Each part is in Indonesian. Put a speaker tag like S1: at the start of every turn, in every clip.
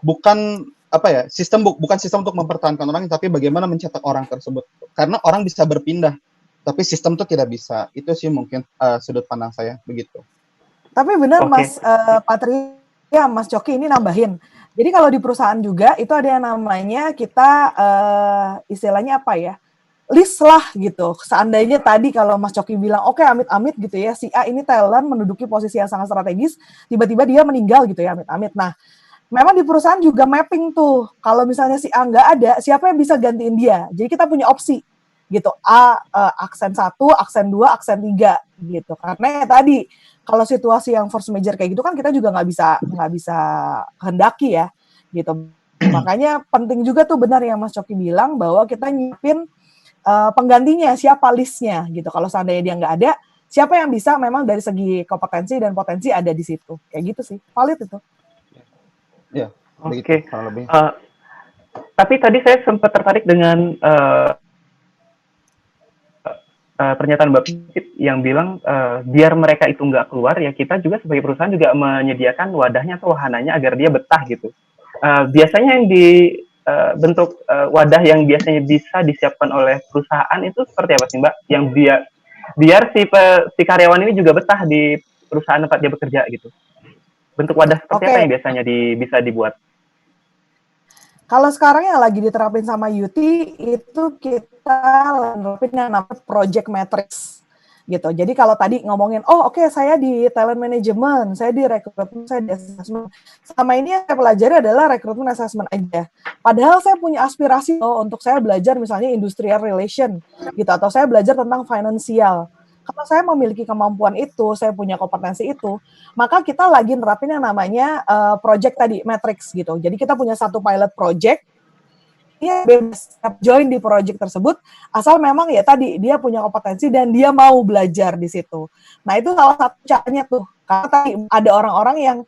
S1: bukan apa ya, bukan sistem untuk mempertahankan orang, tapi bagaimana mencetak orang tersebut. Karena orang bisa berpindah, tapi sistem tuh tidak bisa. Itu sih mungkin sudut pandang saya begitu.
S2: Tapi benar
S3: Oke.
S2: Mas Patria, Mas Coki ini nambahin. Jadi kalau di perusahaan juga itu ada yang namanya kita istilahnya apa ya? List lah gitu. Seandainya tadi kalau Mas Coki bilang oke, amit-amit gitu ya, si A ini talent menduduki posisi yang sangat strategis, tiba-tiba dia meninggal gitu ya, amit-amit. Nah, memang di perusahaan juga mapping tuh. Kalau misalnya si A nggak ada, siapa yang bisa gantiin dia? Jadi kita punya opsi gitu. Aksen 1, aksen 2, aksen 3 gitu. Karena ya tadi kalau situasi yang force major kayak gitu kan kita juga nggak bisa kehendaki ya gitu. Makanya penting juga tuh benar yang Mas Coki bilang bahwa kita nyipin penggantinya, siapa listnya gitu. Kalau seandainya dia nggak ada, siapa yang bisa memang dari segi kompetensi dan potensi ada di situ. Kayak gitu sih, valid itu.
S1: Ya,
S3: Oke.
S1: Lebih.
S3: Tapi tadi saya sempat tertarik dengan pernyataan Mbak Pipit yang bilang biar mereka itu nggak keluar, ya kita juga sebagai perusahaan juga menyediakan wadahnya atau wahananya agar dia betah gitu. Biasanya yang bentuk wadah yang biasanya bisa disiapkan oleh perusahaan itu seperti apa sih Mbak? Yang biar si karyawan ini juga betah di perusahaan tempat dia bekerja gitu. Bentuk wadah seperti apa yang biasanya bisa dibuat?
S2: Kalau sekarang yang lagi diterapin sama UT itu kita nerapin yang namanya project matrix gitu. Jadi kalau tadi ngomongin, saya di talent management, saya di rekrutmen, saya di assessment. Sama ini yang saya pelajari adalah rekrutmen assessment aja. Padahal saya punya aspirasi untuk saya belajar misalnya industrial relation gitu, atau saya belajar tentang finansial. Kalau saya memiliki kemampuan itu, saya punya kompetensi itu, maka kita lagi nerapin yang namanya project tadi, matrix gitu. Jadi kita punya satu pilot project, dia bebas join di project tersebut, asal memang ya tadi, dia punya kompetensi dan dia mau belajar di situ. Nah itu salah satu caranya tuh, karena tadi ada orang-orang yang,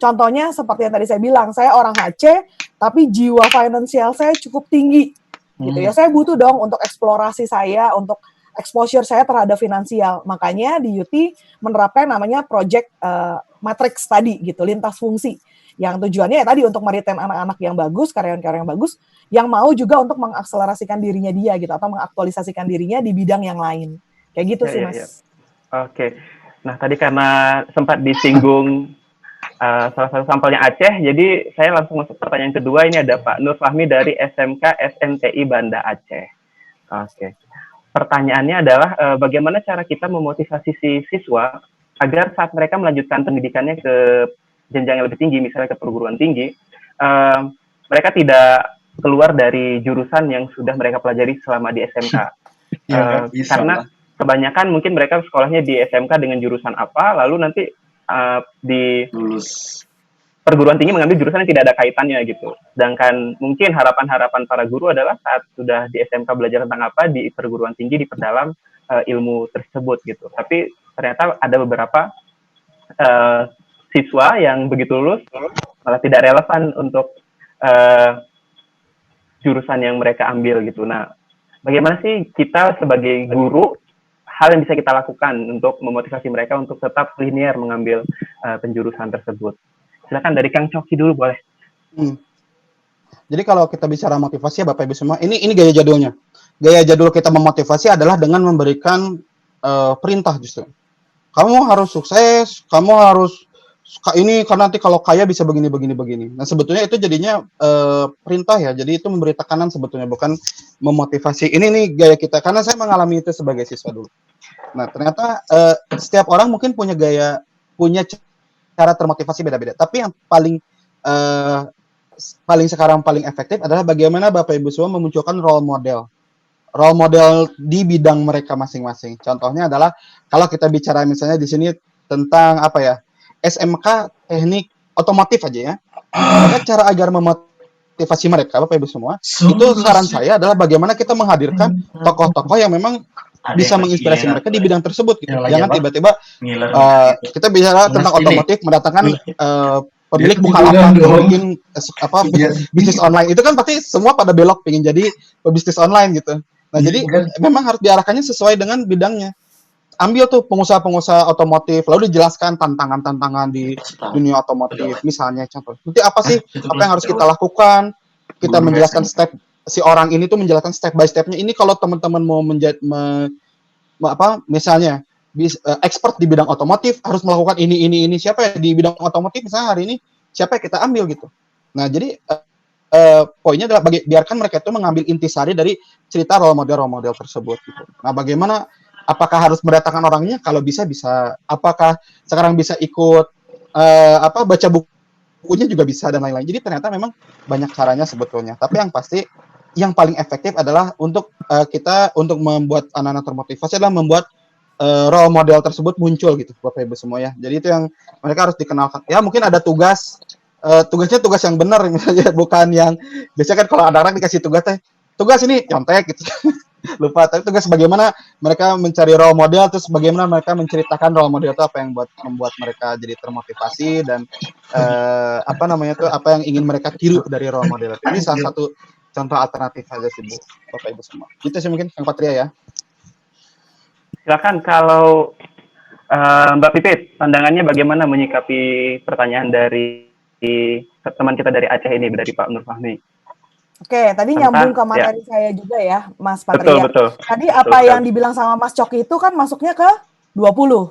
S2: contohnya seperti yang tadi saya bilang, saya orang HC, tapi jiwa finansial saya cukup tinggi, gitu ya. Saya butuh dong untuk eksplorasi saya, untuk exposure saya terhadap finansial. Makanya di UT menerapkan namanya project matrix tadi gitu, lintas fungsi. Yang tujuannya ya tadi untuk meretain anak-anak yang bagus, karyawan-karyawan yang bagus, yang mau juga untuk mengakselerasikan dirinya dia gitu, atau mengaktualisasikan dirinya di bidang yang lain. Kayak gitu sih, Mas.
S3: Ya. Oke. Nah, tadi karena sempat disinggung salah satu sampelnya Aceh, jadi saya langsung masuk pertanyaan kedua. Ini ada Pak Nur Fahmi dari SMK SNTI Banda Aceh. Oke. Pertanyaannya adalah bagaimana cara kita memotivasi si siswa agar saat mereka melanjutkan pendidikannya ke jenjang yang lebih tinggi, misalnya ke perguruan tinggi, mereka tidak keluar dari jurusan yang sudah mereka pelajari selama di SMK. Karena kebanyakan mungkin mereka sekolahnya di SMK dengan jurusan apa, lalu nanti di lulus perguruan tinggi mengambil jurusan yang tidak ada kaitannya gitu. Sedangkan mungkin harapan-harapan para guru adalah saat sudah di SMK belajar tentang apa, di perguruan tinggi diperdalam ilmu tersebut gitu. Tapi ternyata ada beberapa siswa yang begitu lulus malah tidak relevan untuk jurusan yang mereka ambil gitu. Nah, bagaimana sih kita sebagai guru, hal yang bisa kita lakukan untuk memotivasi mereka untuk tetap linear mengambil penjurusan tersebut? Silakan dari Kang Coki dulu boleh.
S1: Jadi kalau kita bicara motivasi ya Bapak Ibu semua, ini gaya jadulnya. Gaya jadul kita memotivasi adalah dengan memberikan perintah justru. Kamu harus sukses, kamu harus ini karena nanti kalau kaya bisa begini. Nah sebetulnya itu jadinya perintah ya. Jadi itu memberi tekanan sebetulnya, bukan memotivasi. Ini nih gaya kita, karena saya mengalami itu sebagai siswa dulu. Nah ternyata setiap orang mungkin punya cara termotivasi beda-beda. Tapi yang paling efektif adalah bagaimana Bapak Ibu semua memunculkan role model di bidang mereka masing-masing. Contohnya adalah kalau kita bicara misalnya di sini tentang apa ya, SMK teknik otomotif aja ya. Maka cara agar memotivasi mereka Bapak Ibu semua, itu saran saya adalah bagaimana kita menghadirkan tokoh-tokoh yang memang bisa menginspirasi mereka di bidang tersebut gitu. Jangan tiba-tiba kita bicara tentang otomotif mendatangkan pemilik Bukalapak bikin bisnis online, itu kan pasti semua pada belok pengen jadi pebisnis online gitu. Nah jadi memang harus diarahkannya sesuai dengan bidangnya. ambil tuh pengusaha-pengusaha otomotif, lalu dijelaskan tantangan-tantangan di dunia otomotif. Misalnya contoh, nanti apa sih, apa yang harus kita lakukan? Kita menjelaskan step, si orang ini tuh menjelaskan step by stepnya. Ini kalau teman-teman mau misalnya expert di bidang otomotif harus melakukan ini. Siapa ya di bidang otomotif misalnya hari ini? Siapa yang kita ambil gitu. Nah, jadi poinnya adalah biarkan mereka itu mengambil intisari dari cerita role model tersebut gitu. Nah, bagaimana, apakah harus mendatangkan orangnya? Kalau bisa. Apakah sekarang bisa ikut baca bukunya juga bisa dan lain-lain. Jadi ternyata memang banyak caranya sebetulnya. Tapi yang pasti yang paling efektif adalah untuk kita untuk membuat anak-anak termotivasi adalah membuat role model tersebut muncul gitu, Bapak Ibu semua ya. Jadi itu yang mereka harus dikenalkan. Ya mungkin ada tugasnya tugas yang benar misalnya, bukan yang biasanya kan kalau anak-anak dikasih tugas ini nyontek gitu. Lupa, tapi tugas bagaimana mereka mencari role model, terus bagaimana mereka menceritakan role model itu apa yang membuat mereka jadi termotivasi dan apa yang ingin mereka tiru dari role model itu. Ini salah satu contoh alternatif aja sih Bu, Bapak Ibu semua. Gitu sih mungkin Kang Patria ya.
S3: Silakan kalau Mbak Pipit, pandangannya bagaimana menyikapi pertanyaan dari teman kita dari Aceh ini, dari Pak Nur Fahmi?
S2: Oke, tadi nyambung ke materi saya juga ya, Mas Patria.
S3: Betul.
S2: Tadi apa yang dibilang sama Mas Coki itu kan masuknya ke 20.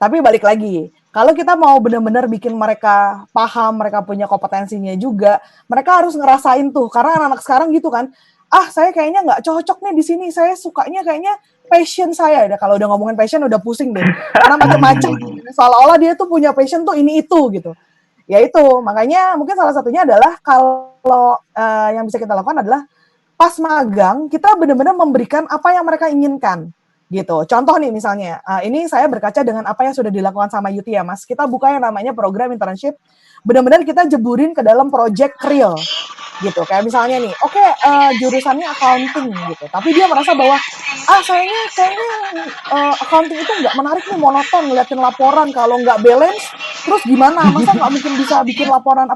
S2: Tapi balik lagi, kalau kita mau benar-benar bikin mereka paham, mereka punya kompetensinya juga, mereka harus ngerasain tuh. Karena anak-anak sekarang gitu kan, saya kayaknya nggak cocok nih di sini, saya sukanya kayaknya passion saya. Kalau udah ngomongin passion udah pusing deh, karena macam-macam. Seolah-olah dia tuh punya passion tuh ini itu gitu. Ya itu, makanya mungkin salah satunya adalah kalau yang bisa kita lakukan adalah pas magang kita benar-benar memberikan apa yang mereka inginkan gitu. Contoh nih misalnya, ini saya berkaca dengan apa yang sudah dilakukan sama UT ya Mas. Kita buka yang namanya program internship, benar-benar kita jeburin ke dalam project real gitu. Kayak misalnya nih, jurusannya accounting gitu, tapi dia merasa bahwa kayaknya accounting itu nggak menarik nih, monoton ngeliatin laporan, kalau nggak balance terus gimana, masa nggak mungkin bisa bikin laporan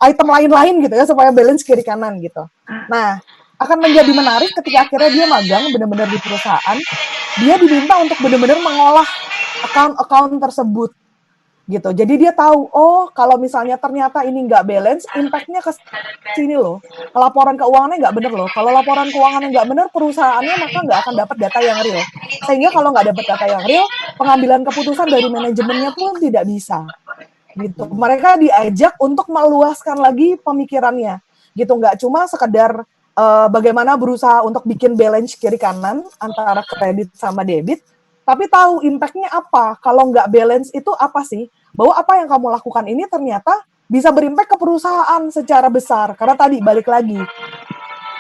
S2: item lain-lain gitu ya supaya balance kiri kanan gitu. Nah, akan menjadi menarik ketika akhirnya dia magang benar-benar di perusahaan, dia diminta untuk benar-benar mengolah account tersebut gitu. Jadi dia tahu, kalau misalnya ternyata ini nggak balance, impact-nya ke sini loh. Laporan keuangannya nggak bener loh. Kalau laporan keuangannya nggak bener, perusahaannya maka nggak akan dapat data yang real. Sehingga kalau nggak dapat data yang real, pengambilan keputusan dari manajemennya pun tidak bisa. Gitu. Mereka diajak untuk meluaskan lagi pemikirannya. Gitu, nggak cuma sekedar bagaimana berusaha untuk bikin balance kiri kanan antara kredit sama debit, tapi tahu impact-nya apa. Kalau nggak balance itu apa sih? Bahwa apa yang kamu lakukan ini ternyata bisa berimpact ke perusahaan secara besar. Karena tadi balik lagi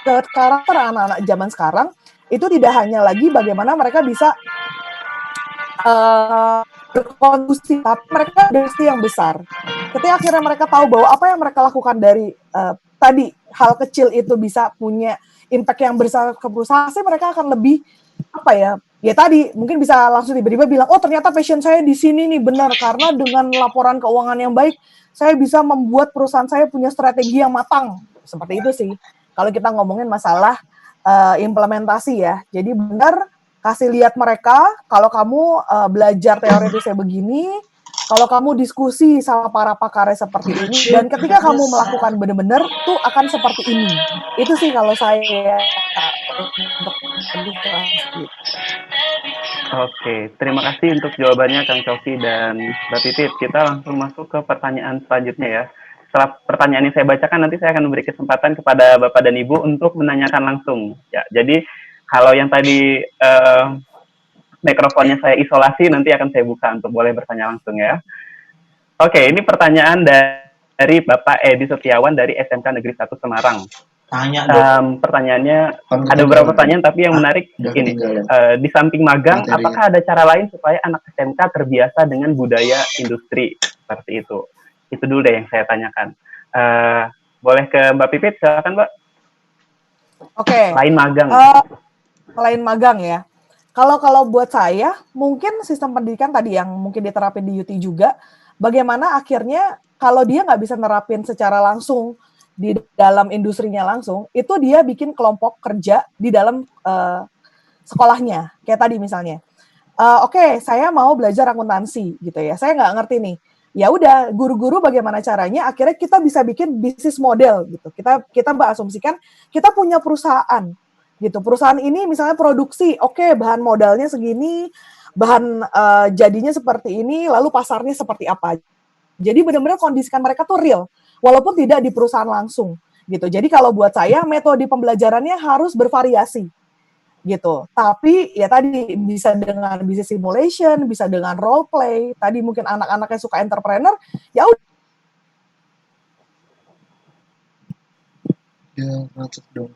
S2: ke karakter anak-anak zaman sekarang, itu tidak hanya lagi bagaimana mereka bisa berkontribusi, tapi mereka berkontribusi yang besar. Ketika akhirnya mereka tahu bahwa apa yang mereka lakukan dari tadi hal kecil itu bisa punya impact yang besar ke perusahaan, mereka akan lebih ya tadi mungkin bisa langsung tiba-tiba bilang, ternyata passion saya di sini nih, benar, karena dengan laporan keuangan yang baik saya bisa membuat perusahaan saya punya strategi yang matang. Seperti itu sih kalau kita ngomongin masalah implementasi ya. Jadi benar, kasih lihat mereka kalau kamu belajar teoritisnya begini, kalau kamu diskusi sama para pakarnya seperti ini, dan ketika kamu melakukan benar-benar tuh akan seperti ini. Itu sih kalau saya untuk edukasi.
S3: Oke, terima kasih untuk jawabannya Kang Coki dan Mbak Titit. Kita langsung masuk ke pertanyaan selanjutnya ya. Setelah pertanyaan yang saya bacakan, nanti saya akan memberi kesempatan kepada Bapak dan Ibu untuk menanyakan langsung. Ya, jadi kalau yang tadi mikrofonnya saya isolasi, nanti akan saya buka untuk boleh bertanya langsung ya. Oke, ini pertanyaan dari Bapak Edi Setiawan dari SMK Negeri 1 Semarang. Pertanyaannya ada beberapa pertanyaan, tapi yang menarik ini, di samping magang, apakah ada cara lain supaya anak SMK terbiasa dengan budaya industri seperti itu? Itu dulu deh yang saya tanyakan. Boleh ke Mbak Pipit, silakan Mbak.
S2: Oke.
S3: Lain magang.
S2: Lain magang ya. Kalau buat saya, mungkin sistem pendidikan tadi yang mungkin diterapin di UT juga, bagaimana akhirnya kalau dia nggak bisa nerapin secara langsung di dalam industrinya langsung, itu dia bikin kelompok kerja di dalam sekolahnya. Kayak tadi misalnya, Oke, saya mau belajar akuntansi gitu ya. Saya nggak ngerti nih. Ya udah, guru-guru bagaimana caranya akhirnya kita bisa bikin bisnis model gitu. Kita berasumsikan kita punya perusahaan gitu. Perusahaan ini misalnya produksi, oke, bahan modalnya segini, bahan jadinya seperti ini, lalu pasarnya seperti apa. Jadi benar-benar kondisikan mereka tuh real, walaupun tidak di perusahaan langsung gitu. Jadi kalau buat saya metode pembelajarannya harus bervariasi gitu. Tapi ya tadi bisa dengan business simulation, bisa dengan role play. Tadi mungkin anak-anak yang suka entrepreneur, ya udah
S4: Ya, macet dong.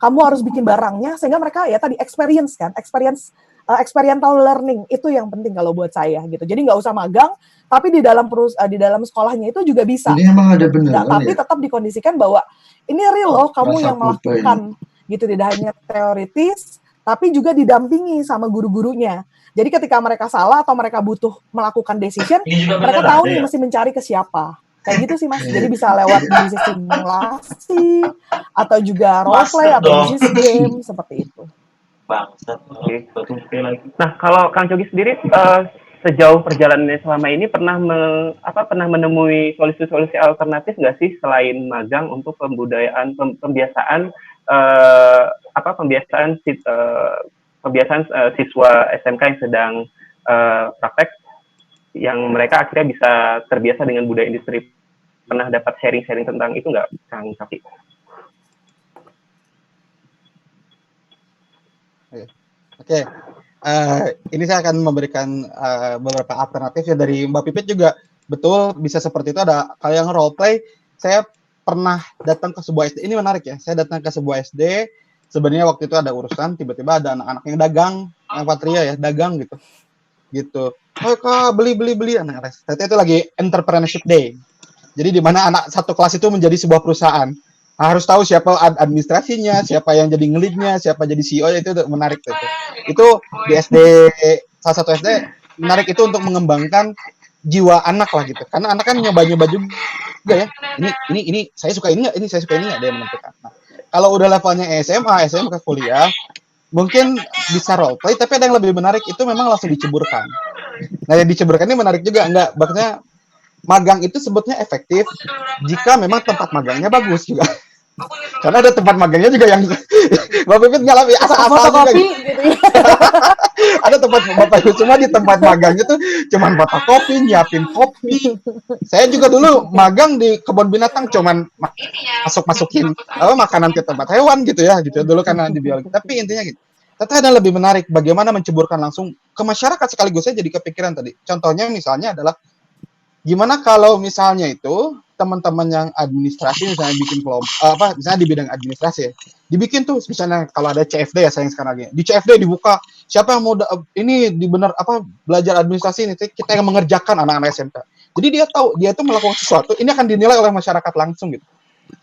S2: kamu harus bikin barangnya sehingga mereka ya tadi experience kan, experiential learning itu yang penting kalau buat saya gitu. Jadi nggak usah magang, tapi di dalam sekolahnya itu juga bisa.
S4: Ini emang ada
S2: Nah,
S4: beneran
S2: tapi
S4: ya?
S2: tetap dikondisikan bahwa ini real loh kamu
S4: Masa
S2: yang
S4: purba ini.
S2: melakukan gitu, tidak hanya teoritis tapi juga didampingi sama guru-gurunya. Jadi ketika mereka salah atau mereka butuh melakukan decision, mereka tahu nih mesti mencari ke siapa. Kayak gitu sih Mas. Jadi bisa lewat bisnis simulasi atau juga role play atau bisnis game seperti itu.
S3: Oke. Nah, kalau Kang Cogi sendiri sejauh perjalanannya selama ini pernah menemui solusi-solusi alternatif nggak sih selain magang untuk pembiasaan siswa SMK yang sedang praktek yang mereka akhirnya bisa terbiasa dengan budaya industri. Pernah dapat sharing-sharing tentang itu nggak, Kang Cogi?
S1: Oke, ini saya akan memberikan beberapa alternatif ya dari Mbak Pipit juga betul bisa seperti itu. Ada kalau yang role play, saya pernah datang ke sebuah SD. Ini menarik ya. Saya datang ke sebuah SD. Sebenarnya waktu itu ada urusan, tiba-tiba ada anak-anak yang dagang, yang Patria ya, dagang gitu. Oh kak beli anak-anak. Ternyata itu lagi entrepreneurship day. Jadi di mana anak satu kelas itu menjadi sebuah perusahaan. Harus tahu siapa administrasinya, siapa yang jadi ngelidnya, siapa jadi CEO, itu menarik tuh. Itu di SD, salah satu SD menarik itu untuk mengembangkan jiwa anak lah gitu. Karena anak kan nyoba-nyoba juga ya. Ini saya suka ini nggak, ini saya suka ini nggak, dia menentukan. Nah, kalau udah levelnya SMA, SMK, kuliah, mungkin bisa role play, tapi ada yang lebih menarik itu memang langsung diceburkan. Nah, yang diceburkan ini menarik juga, enggak, maksudnya magang itu sebetulnya efektif jika memang tempat magangnya bagus juga. Karena ada tempat magangnya juga yang Mbak Pipit ngalamin asal-asal juga
S2: Fotokopi gitu ya.
S1: ada tempat Bapak Ibu cuma di tempat magangnya tuh cuman fotokopi, nyiapin kopi. Saya juga dulu magang di kebun binatang cuman masukin makanan ke tempat hewan gitu ya dulu karena di biologi. Tapi intinya gitu. Tapi ada lebih menarik bagaimana menceburkan langsung ke masyarakat sekaligus. Saya jadi kepikiran tadi. Contohnya misalnya adalah gimana kalau misalnya itu teman-teman yang administrasi misalnya bikin kelompok misalnya di bidang administrasi ya, dibikin tuh misalnya kalau ada CFD ya sayang sekarang lagi di CFD dibuka siapa yang mau ini belajar administrasi ini kita yang mengerjakan anak-anak SMK. Jadi dia tahu dia itu melakukan sesuatu ini akan dinilai oleh masyarakat langsung gitu.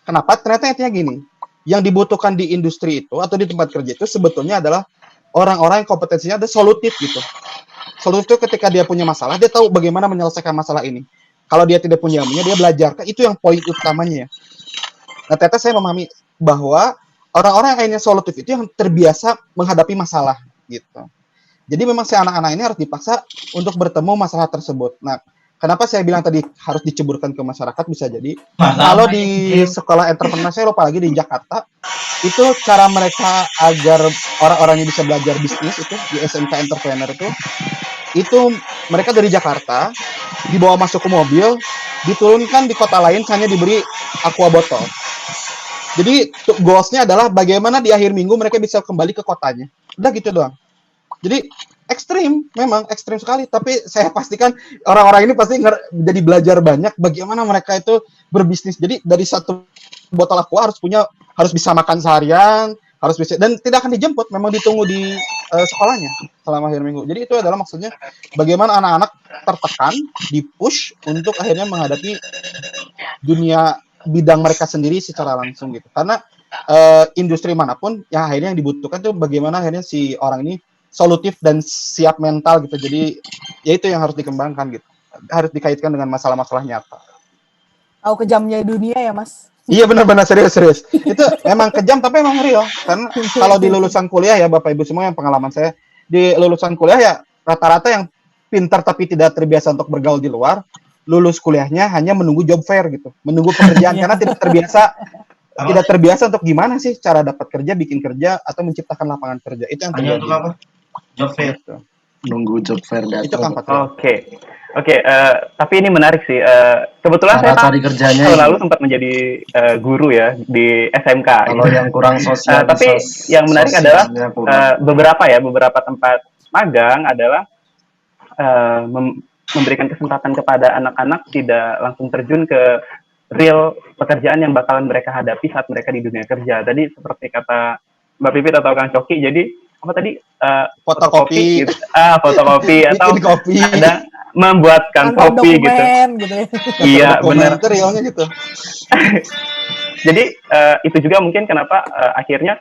S1: Kenapa? Ternyata intinya gini, yang dibutuhkan di industri itu atau di tempat kerja itu sebetulnya adalah orang-orang yang kompetensinya ada solutif gitu. Solutif itu ketika dia punya masalah, dia tahu bagaimana menyelesaikan masalah ini. Kalau dia tidak punya ilmunya, dia belajar. Itu yang poin utamanya. Nah, ternyata saya memahami bahwa orang-orang yang akhirnya solutif itu yang terbiasa menghadapi masalah gitu. Jadi memang si anak-anak ini harus dipaksa untuk bertemu masalah tersebut. Nah, kenapa saya bilang tadi harus diceburkan ke masyarakat bisa jadi kalau di sekolah entrepreneur saya lupa lagi di Jakarta itu cara mereka agar orang-orangnya bisa belajar bisnis itu di SMK entrepreneur itu mereka dari Jakarta dibawa masuk ke mobil, diturunkan di kota lain hanya diberi aqua botol. Jadi goalsnya adalah bagaimana di akhir minggu mereka bisa kembali ke kotanya. Udah gitu doang. Jadi ekstrim, memang ekstrim sekali. Tapi saya pastikan orang-orang ini pasti jadi belajar banyak bagaimana mereka itu berbisnis. Jadi dari satu botol aqua harus bisa makan seharian, harus bisa dan tidak akan dijemput, memang ditunggu di sekolahnya selama akhir minggu. Jadi itu adalah maksudnya bagaimana anak-anak tertekan, dipush untuk akhirnya menghadapi dunia bidang mereka sendiri secara langsung gitu. Karena industri manapun yang akhirnya yang dibutuhkan tuh bagaimana akhirnya si orang ini solutif dan siap mental gitu. Jadi ya itu yang harus dikembangkan gitu. Harus dikaitkan dengan masalah-masalah nyata.
S2: Tahu kejamnya dunia ya, Mas.
S1: Iya benar-benar serius. Itu emang kejam tapi emang real. Karena kalau di lulusan kuliah ya Bapak Ibu semua yang pengalaman saya di lulusan kuliah ya rata-rata yang pintar tapi tidak terbiasa untuk bergaul di luar, lulus kuliahnya hanya menunggu job fair gitu, menunggu pekerjaan karena tidak terbiasa untuk gimana sih cara dapat kerja, bikin kerja atau menciptakan lapangan kerja. Itu yang
S4: Hanya
S1: terjadi.
S4: untuk apa? Job fair.
S1: Gitu.
S4: Nunggu job fair
S1: Itu Kang
S4: datang.
S1: Patria.
S3: Oke, tapi ini menarik sih. Kebetulan
S4: Cara
S3: saya
S4: cari kerjanya
S3: tahun
S4: ini.
S3: lalu sempat menjadi guru ya di SMK.
S4: Kalau yang kurang sosial,
S3: Tapi yang menarik adalah
S4: sosialnya kurang.
S3: beberapa tempat magang adalah memberikan kesempatan kepada anak-anak tidak langsung terjun ke real pekerjaan yang bakalan mereka hadapi saat mereka di dunia kerja. Tadi seperti kata Mbak Pipit atau Kang Coki, jadi apa tadi
S1: Fotokopi,
S3: gitu. Fotokopi atau
S1: bikin kopi,
S3: ada membuatkan
S2: Kantor
S3: kopi gitu.
S2: dokumen gitu ya.
S3: Iya, benar.
S1: Itu realnya gitu.
S3: Jadi itu juga mungkin kenapa akhirnya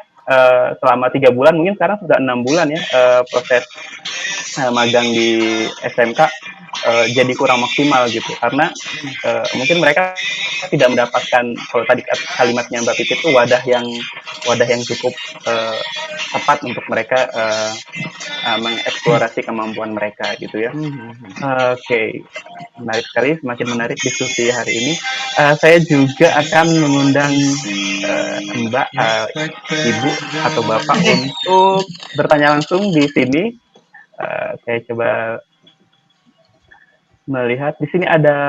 S3: selama 3 bulan, mungkin sekarang sudah 6 bulan ya proses magang di SMK jadi kurang maksimal gitu, karena mungkin mereka tidak mendapatkan, kalau tadi kalimatnya Mbak Pipit itu wadah yang cukup tepat untuk mereka mengeksplorasi kemampuan mereka gitu ya. Oke, menarik sekali, semakin menarik diskusi hari ini. Saya juga akan mengundang Mbak, Ibu atau Bapak untuk bertanya langsung di sini. Saya coba melihat di sini ada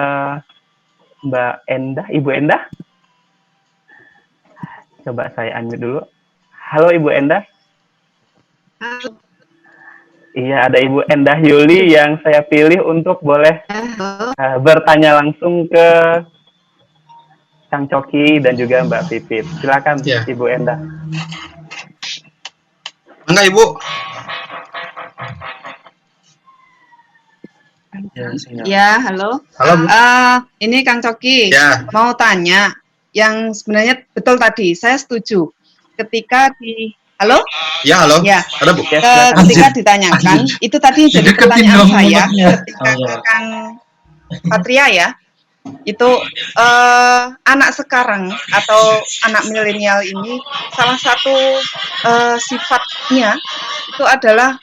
S3: Mbak Endah, Ibu Endah. Coba saya unmute dulu. Halo Ibu Endah.
S5: Halo.
S3: Iya, ada Ibu Endah Yuli yang saya pilih untuk boleh bertanya langsung ke Kang Coki dan juga Mbak Pipit. Silakan
S6: Ya.
S3: Ibu Endah.
S6: Enggak, Ibu.
S5: Ya, halo.
S6: Halo, Bu.
S5: Ini Kang Coki.
S6: Ya.
S5: Mau tanya, yang sebenarnya betul tadi, saya setuju. Ketika halo?
S6: Ya, halo.
S5: Ya.
S6: Ada, Bu.
S3: Ya, silakan.
S5: Ketika ditanyakan, itu tadi jadi
S4: Deketin
S5: pertanyaan
S4: dong
S5: saya
S4: mulutnya.
S5: ketika ke Kang Patria ya. Itu anak sekarang atau anak milenial ini salah satu sifatnya itu adalah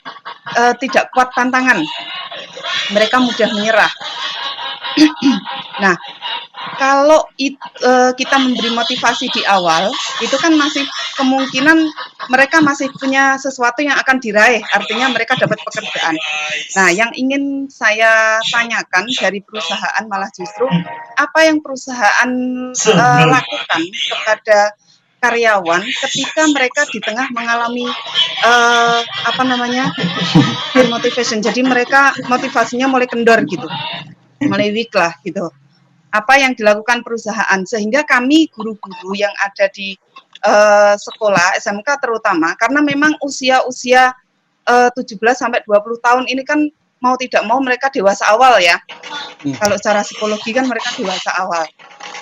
S5: tidak kuat tantangan. Mereka mudah menyerah. Nah, kalau kita memberi motivasi di awal, itu kan masih kemungkinan mereka masih punya sesuatu yang akan diraih, artinya mereka dapat pekerjaan. Nah, yang ingin saya tanyakan dari perusahaan malah justru apa yang perusahaan lakukan kepada karyawan ketika mereka di tengah mengalami demotivation. Jadi mereka motivasinya mulai kendor gitu, mulai weak lah gitu. Apa yang dilakukan perusahaan sehingga kami guru-guru yang ada di sekolah SMK terutama, karena memang usia-usia 17 sampai 20 tahun ini kan mau tidak mau mereka dewasa awal ya. Kalau secara psikologi kan mereka dewasa awal.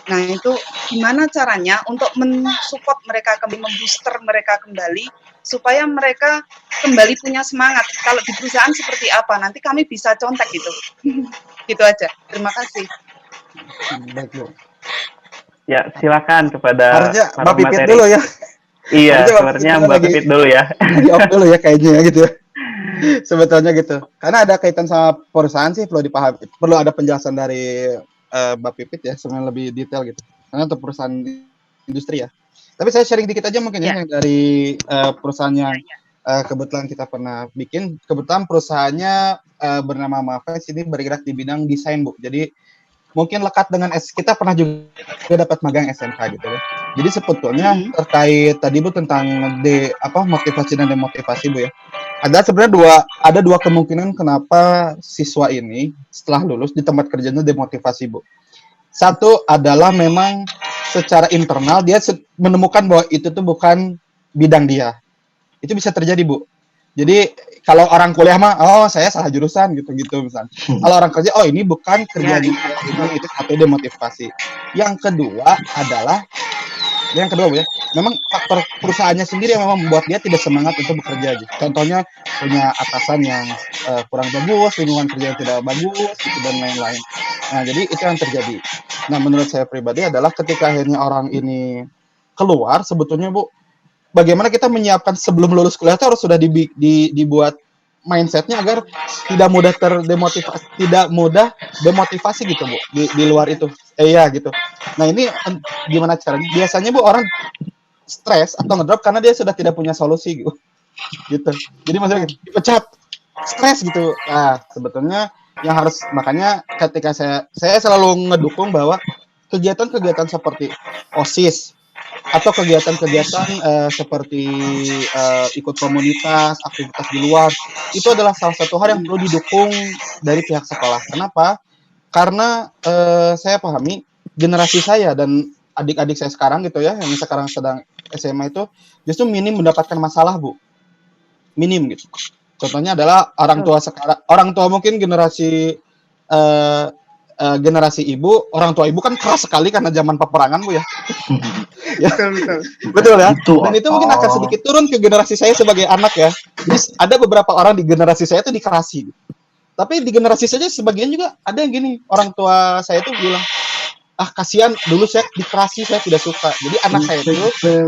S5: Nah, itu gimana caranya untuk mensupport mereka, membooster mereka kembali supaya mereka kembali punya semangat. Kalau di perusahaan seperti apa? Nanti kami bisa contek gitu. Gitu aja. Terima kasih.
S1: Baik, Bu.
S3: Ya, silakan kepada
S1: Harusnya
S3: para
S1: Mbak Pipit
S3: pemateri.
S1: dulu ya.
S3: Iya,
S1: Harusnya Mbak
S3: sebenarnya
S1: Pipit
S3: Mbak
S1: lagi.
S3: Pipit dulu ya.
S1: Di off dulu ya kayaknya ya gitu. Sebetulnya gitu. Karena ada kaitan sama perusahaan sih perlu dipahami. Perlu ada penjelasan dari Mbak Pipit ya sebenarnya lebih detail gitu. Karena untuk perusahaan industri ya. Tapi saya sharing dikit aja mungkin ya yang dari perusahaan yang kebetulan kita pernah bikin. Kebetulan perusahaannya bernama Maves ini bergerak di bidang desain, Bu. Jadi mungkin lekat dengan kita pernah juga dapat magang SMK gitu ya. Jadi sebetulnya terkait tadi Bu tentang motivasi dan demotivasi Bu ya. Ada dua kemungkinan kenapa siswa ini setelah lulus di tempat kerjanya demotivasi Bu. Satu adalah memang secara internal dia menemukan bahwa itu tuh bukan bidang dia. Itu bisa terjadi Bu. Jadi kalau orang kuliah mah, oh saya salah jurusan gitu misalnya. Kalau orang kerja, oh ini bukan kerjaan ini, itu satu demotivasi. Yang kedua Bu ya, memang faktor perusahaannya sendiri yang memang membuat dia tidak semangat untuk bekerja. Gitu. Contohnya punya atasan yang kurang bagus, lingkungan kerja yang tidak bagus, gitu, dan lain-lain. Nah jadi itu yang terjadi. Nah menurut saya pribadi adalah ketika akhirnya orang ini keluar, sebetulnya Bu, bagaimana kita menyiapkan sebelum lulus kuliah itu harus sudah dibuat mindsetnya agar tidak mudah demotivasi gitu Bu di luar itu. Iya gitu. Nah ini gimana caranya? Biasanya Bu orang stres atau ngedrop karena dia sudah tidak punya solusi gitu. Jadi maksudnya dipecat, stres gitu. Nah sebetulnya yang harus, makanya ketika saya selalu ngedukung bahwa kegiatan-kegiatan seperti OSIS atau kegiatan-kegiatan seperti ikut komunitas, aktivitas di luar, itu adalah salah satu hal yang perlu didukung dari pihak sekolah. Kenapa? Karena saya pahami generasi saya dan adik-adik saya sekarang gitu ya, yang sekarang sedang SMA itu justru minim mendapatkan masalah Bu, minim gitu. Contohnya adalah orang tua mungkin generasi generasi ibu, orang tua ibu kan keras sekali karena zaman peperangan Bu ya. Ya. Betul ya. Dan itu mungkin akan sedikit turun ke generasi saya sebagai anak ya. Jadi ada beberapa orang di generasi saya itu dikerasi. Tapi di generasi saya sebagian juga ada yang gini, orang tua saya itu bilang, kasihan dulu saya dikerasi, saya tidak suka. Jadi anak saya itu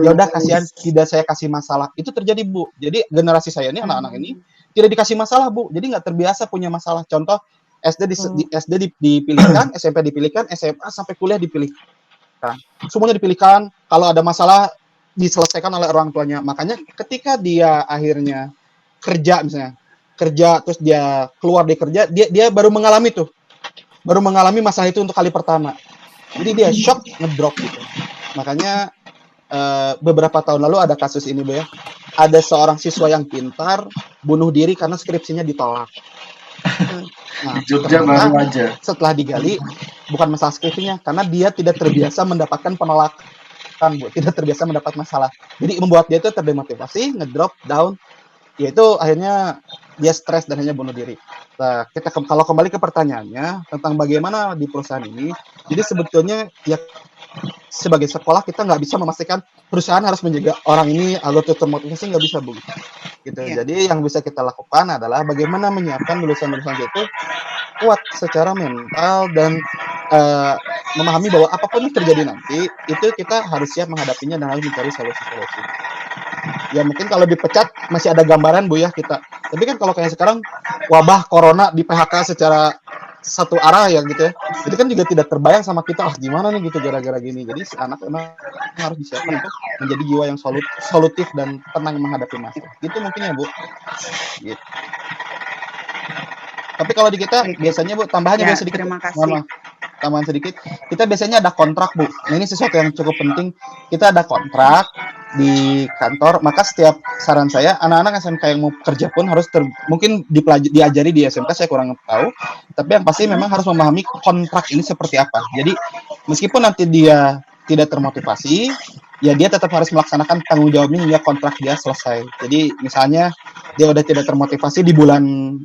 S1: ya udah kasihan, tidak saya kasih masalah. Itu terjadi Bu. Jadi generasi saya ini, anak-anak ini tidak dikasih masalah Bu. Jadi nggak terbiasa punya masalah. Contoh SD dipilihkan, SMP dipilihkan, SMA sampai kuliah dipilihkan. Semuanya dipilihkan. Kalau ada masalah diselesaikan oleh orang tuanya. Makanya ketika dia akhirnya kerja misalnya, terus dia keluar dari kerja, dia baru mengalami masalah itu untuk kali pertama. Jadi dia shock, ngedrop gitu. Makanya beberapa tahun lalu ada kasus ini Bu ya. Ada seorang siswa yang pintar bunuh diri karena skripsinya ditolak. Nah,
S4: Jogja baru aja.
S1: Setelah digali, bukan masalah skripsinya, karena dia tidak terbiasa mendapatkan penolakan Bu, tidak terbiasa mendapat masalah. Jadi membuat dia itu terdemotivasi, ngedrop, down, yaitu akhirnya dia stres dan hanya bunuh diri. Nah, kalau kembali ke pertanyaannya tentang bagaimana di perusahaan ini, jadi sebetulnya ya sebagai sekolah kita nggak bisa memastikan perusahaan harus menjaga orang ini agar termotivasi, nggak bisa Bu. Gitu. Yeah. Jadi yang bisa kita lakukan adalah bagaimana menyiapkan lulusan-lulusan itu kuat secara mental dan memahami bahwa apapun yang terjadi nanti itu kita harus siap menghadapinya dan harus mencari solusi-solusi. Ya mungkin kalau dipecat masih ada gambaran Bu ya kita. Tapi kan kalau kayak sekarang wabah corona di PHK secara satu arah ya gitu ya. Jadi kan juga tidak terbayang sama kita gimana nih gitu gara-gara gini. Jadi si anak memang harus disiapkan untuk menjadi jiwa yang solutif dan tenang menghadapi masalah. Itu mungkin ya Bu. Gitu. Tapi kalau di kita biasanya Bu tambahannya ya, sedikit.
S5: Terima kasih.
S1: Tambahan sedikit. Kita biasanya ada kontrak Bu. Nah ini sesuatu yang cukup penting. Kita ada kontrak di kantor, maka setiap saran saya anak-anak SMK yang mau kerja pun harus mungkin diajari di SMK, saya kurang tahu, tapi yang pasti memang harus memahami kontrak ini seperti apa. Jadi meskipun nanti dia tidak termotivasi, ya dia tetap harus melaksanakan tanggung jawabnya hingga kontrak dia selesai. Jadi misalnya dia udah tidak termotivasi di bulan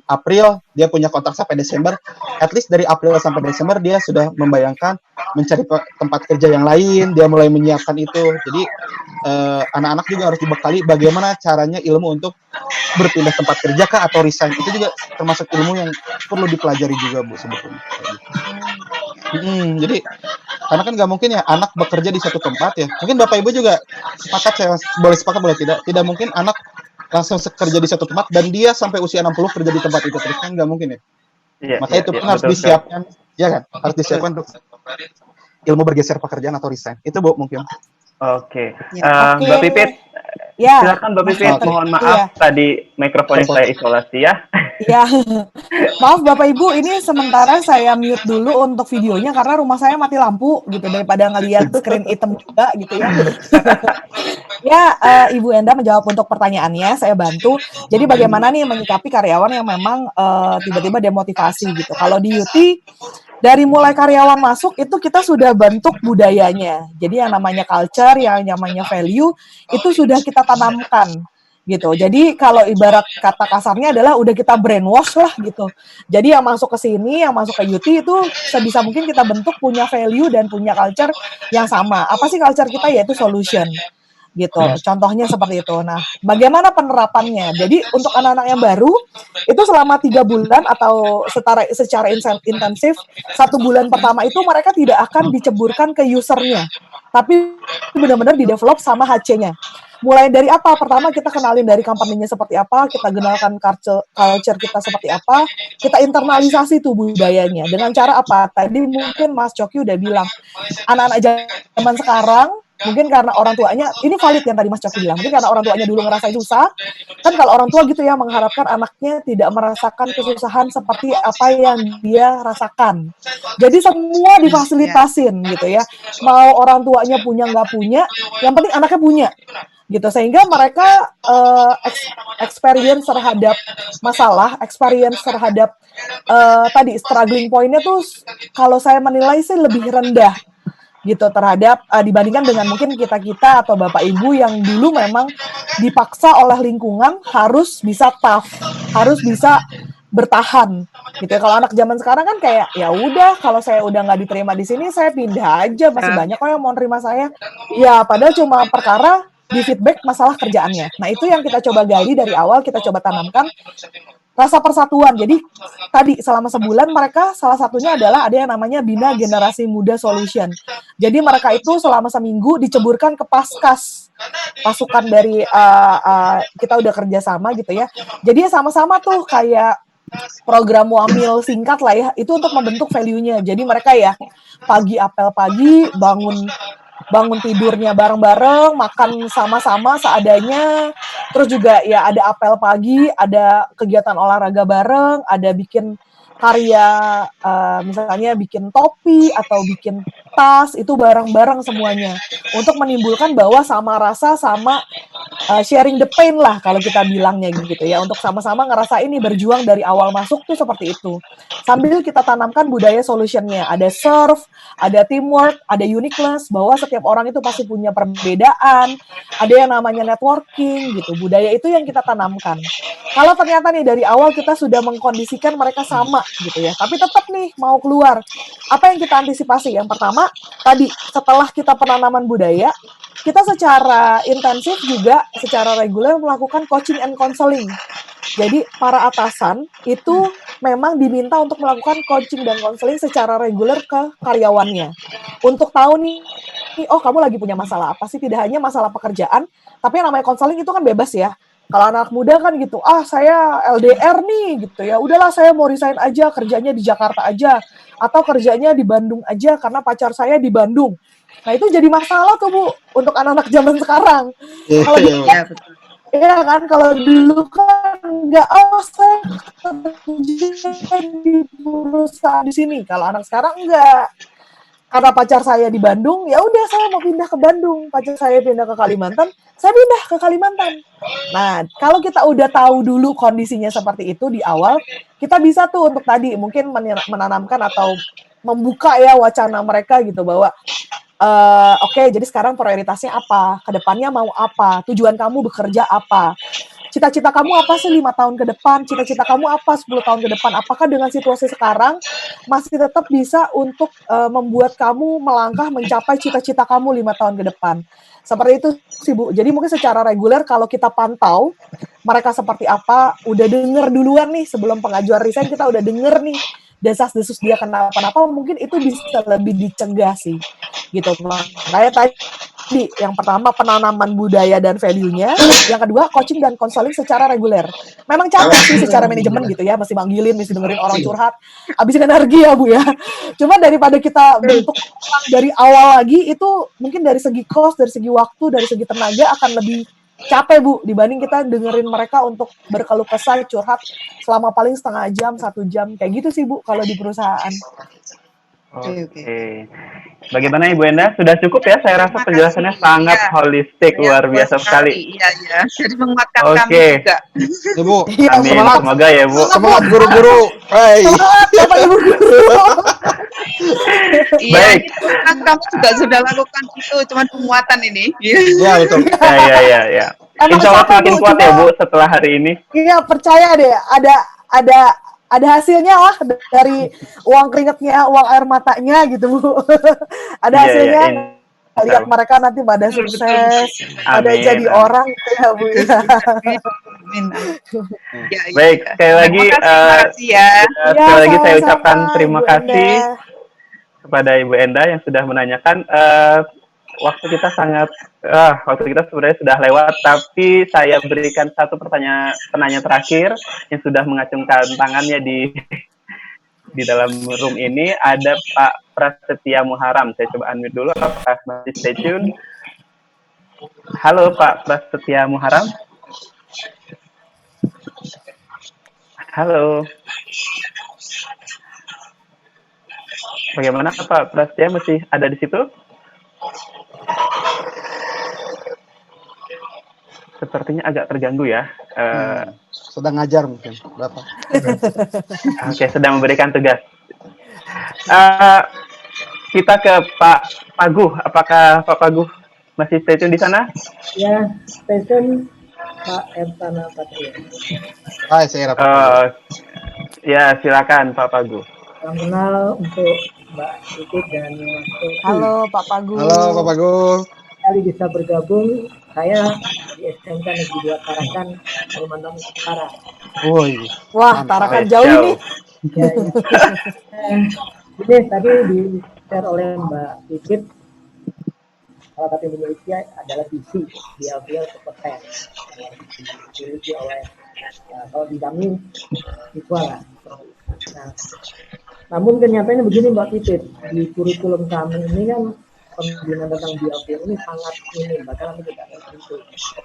S1: April, dia punya kontrak sampai Desember, at least dari April sampai Desember dia sudah membayangkan mencari tempat kerja yang lain, dia mulai menyiapkan itu. Jadi anak-anak juga harus dibekali bagaimana caranya ilmu untuk berpindah tempat kerja kah atau resign. Itu juga termasuk ilmu yang perlu dipelajari juga Bu sebetulnya. Jadi karena kan nggak mungkin ya anak bekerja di satu tempat ya. Mungkin Bapak Ibu juga sepakat, saya boleh sepakat boleh tidak. Tidak mungkin anak langsung kerja di satu tempat dan dia sampai usia 60 kerja di tempat itu terus, kan nggak mungkin ya. Maka itu pun harus disiapkan, ya kan? Harus disiapkan untuk ilmu bergeser pekerjaan atau resign. Itu Bu mungkin.
S3: Oke. Mbak Pipit, silakan Mbak Pipit. Mohon maaf tadi mikrofonnya saya isolasi ya.
S2: Ya, maaf Bapak Ibu, ini sementara saya mute dulu untuk videonya karena rumah saya mati lampu gitu, daripada ngelihat screen hitam juga gitu ya. Ya, Ibu Enda menjawab untuk pertanyaannya, saya bantu. Jadi bagaimana nih menyikapi karyawan yang memang tiba-tiba demotivasi gitu. Kalau di UT, dari mulai karyawan masuk itu kita sudah bentuk budayanya. Jadi yang namanya culture, yang namanya value itu sudah kita tanamkan gitu. Jadi kalau ibarat kata kasarnya adalah udah kita brainwash lah gitu. Jadi yang masuk ke sini, yang masuk ke UT itu sebisa mungkin kita bentuk punya value dan punya culture yang sama. Apa sih culture kita? Yaitu solution gitu. Contohnya seperti itu. Nah, bagaimana penerapannya? Jadi untuk anak-anak yang baru itu selama 3 bulan atau secara intensif 1 bulan pertama itu mereka tidak akan diceburkan ke usernya, tapi benar-benar di develop sama HC-nya. mulai dari apa? Pertama kita kenalin dari company-nya seperti apa, kita kenalkan culture kita seperti apa, kita internalisasi tuh budayanya. Dengan cara apa? Tadi mungkin Mas Coki udah bilang, anak-anak zaman sekarang mungkin karena orang tuanya, ini valid yang tadi Mas Coki bilang, mungkin karena orang tuanya dulu ngerasain susah, kan kalau orang tua gitu ya mengharapkan anaknya tidak merasakan kesusahan seperti apa yang dia rasakan. Jadi semua difasilitasin gitu ya, mau orang tuanya punya nggak punya, yang penting anaknya punya gitu, sehingga mereka experience terhadap masalah, experience terhadap tadi struggling point-nya tuh kalau saya menilai sih lebih rendah gitu terhadap dibandingkan dengan mungkin kita atau bapak ibu yang dulu memang dipaksa oleh lingkungan harus bisa tough, harus bisa bertahan gitu. Kalau anak zaman sekarang kan kayak ya udah, kalau saya udah nggak diterima di sini saya pindah aja, masih banyak kok yang mau terima saya. Ya padahal cuma perkara di feedback masalah kerjaannya. Nah itu yang kita coba gali dari awal, kita coba tanamkan rasa persatuan. Jadi tadi selama sebulan mereka salah satunya adalah ada yang namanya Bina Generasi Muda Solution. Jadi mereka itu selama seminggu diceburkan ke Paskas, pasukan dari kita udah kerjasama gitu ya. Jadi sama-sama tuh kayak program wamil singkat lah ya, itu untuk membentuk value-nya. Jadi mereka ya pagi apel pagi, bangun tidurnya bareng-bareng, makan sama-sama seadanya, terus juga ya ada apel pagi, ada kegiatan olahraga bareng, ada bikin karya, misalnya bikin topi atau bikin tas, itu bareng-bareng semuanya, untuk menimbulkan bahwa sama rasa, sama sharing the pain lah kalau kita bilangnya gitu ya, untuk sama-sama ngerasa ini berjuang dari awal masuk tuh seperti itu. Sambil kita tanamkan budaya solutionnya, ada serve, ada teamwork, ada uniqueness, bahwa setiap orang itu pasti punya perbedaan, ada yang namanya networking gitu, budaya itu yang kita tanamkan. Kalau ternyata nih dari awal kita sudah mengkondisikan mereka sama gitu ya, tapi tetap nih mau keluar, apa yang kita antisipasi? Yang pertama, tadi setelah kita penanaman budaya, kita secara intensif juga secara reguler melakukan coaching and counseling. Jadi para atasan itu memang diminta untuk melakukan coaching dan counseling secara reguler ke karyawannya. Untuk tahu nih, oh kamu lagi punya masalah apa sih? Tidak hanya masalah pekerjaan, tapi yang namanya counseling itu kan bebas ya. Kalau anak muda kan gitu, saya LDR nih gitu ya, udahlah saya mau resign aja, kerjanya di Jakarta aja, atau kerjanya di Bandung aja karena pacar saya di Bandung. Nah itu jadi masalah tuh Bu, untuk anak-anak zaman sekarang. Kalau dulu kan, ya kan, kalau dulu kan nggak, saya kerja di perusahaan di sini. Kalau anak sekarang enggak. Karena pacar saya di Bandung, ya udah saya mau pindah ke Bandung. Pacar saya pindah ke Kalimantan, saya pindah ke Kalimantan. Nah, kalau kita udah tahu dulu kondisinya seperti itu di awal, kita bisa tuh untuk tadi mungkin menanamkan atau membuka ya wacana mereka gitu bahwa oke, jadi sekarang prioritasnya apa? Kedepannya mau apa? Tujuan kamu bekerja apa? Cita-cita kamu apa sih 5 tahun ke depan? Cita-cita kamu apa 10 tahun ke depan? Apakah dengan situasi sekarang masih tetap bisa untuk membuat kamu melangkah mencapai cita-cita kamu 5 tahun ke depan? Seperti itu sih Bu. Jadi mungkin secara reguler kalau kita pantau mereka seperti apa, udah denger duluan nih sebelum pengajuan resign, kita udah denger nih desas-desus dia kenapa-napa, mungkin itu bisa lebih dicegah sih gitu. Makanya tadi yang pertama penanaman budaya dan value-nya, yang kedua coaching dan konseling secara reguler. Memang capek sih secara manajemen gitu ya, mesti manggilin, mesti dengerin orang curhat, habisin energi ya Bu ya. Cuma daripada kita bentuk dari awal lagi, itu mungkin dari segi cost, dari segi waktu, dari segi tenaga akan lebih capek Bu, dibanding kita dengerin mereka untuk berkeluh kesah, curhat selama paling setengah jam, 1 jam, kayak gitu sih Bu kalau di perusahaan.
S3: Oke. Bagaimana Ibu Enda? Sudah cukup ya? Saya rasa penjelasannya sangat holistik, luar biasa sekali.
S5: Iya. Jadi menguatkan kami juga.
S1: Ibu,
S3: Amin. Semoga ya Bu.
S1: Semangat guru-guru. Hai.
S2: Bapak Ibu guru.
S5: Baik. Kamu juga sudah lakukan itu, cuman penguatan ini.
S1: Iya betul.
S3: Ya. Insya Allah semakin kuat ya Bu setelah hari ini.
S2: Iya, percaya deh, ada hasilnya lah dari uang keringatnya, uang air matanya gitu Bu. Ada hasilnya. Lihat mereka nanti pada sukses, pada jadi orang gitu ya Bu.
S3: Baik, sekali lagi saya ucapkan terima kasih kepada Ibu Enda yang sudah menanyakan. waktu kita sebenarnya sudah lewat, tapi saya berikan satu penanya terakhir yang sudah mengacungkan tangannya di dalam room ini. Ada Pak Prasetya Muharam. Saya coba unmute dulu, apakah masih stay tune? Halo Pak Prasetya Muharam. Halo. Bagaimana Pak Prasetya, masih ada di situ? Sepertinya agak terganggu ya.
S1: Sedang ngajar mungkin, Bapak.
S3: Oke, sedang memberikan tugas. Kita ke Pak Paguh. Apakah Pak Paguh masih stay tune di sana?
S6: Ya, stay tune Pak Ertana Patria.
S1: Hai, saya Rafa.
S3: Ya, silakan Pak Paguh.
S6: Salam kenal untuk Mbak Titik dan Mas Toki.
S2: Halo Pak Paguh.
S1: Halo Pak Paguh.
S6: Kali bisa bergabung, saya di SMK Negeri 2 Tarakan, Kalimantan Utara.
S1: Woi.
S2: Wah, Tarakan jauh ini.
S6: Ya, ya. Ini tadi di-share oleh Mbak Titik, salah satu yang dimiliki adalah visi, biar kompeten. Dimiliki oleh, kalau di kami, siswa lah. Nah, namun kenyataannya begini Mbak Titit, di kurikulum kami ini kan pembinaan tentang biofil ini sangat minim, bahkan kami tidak tertentu.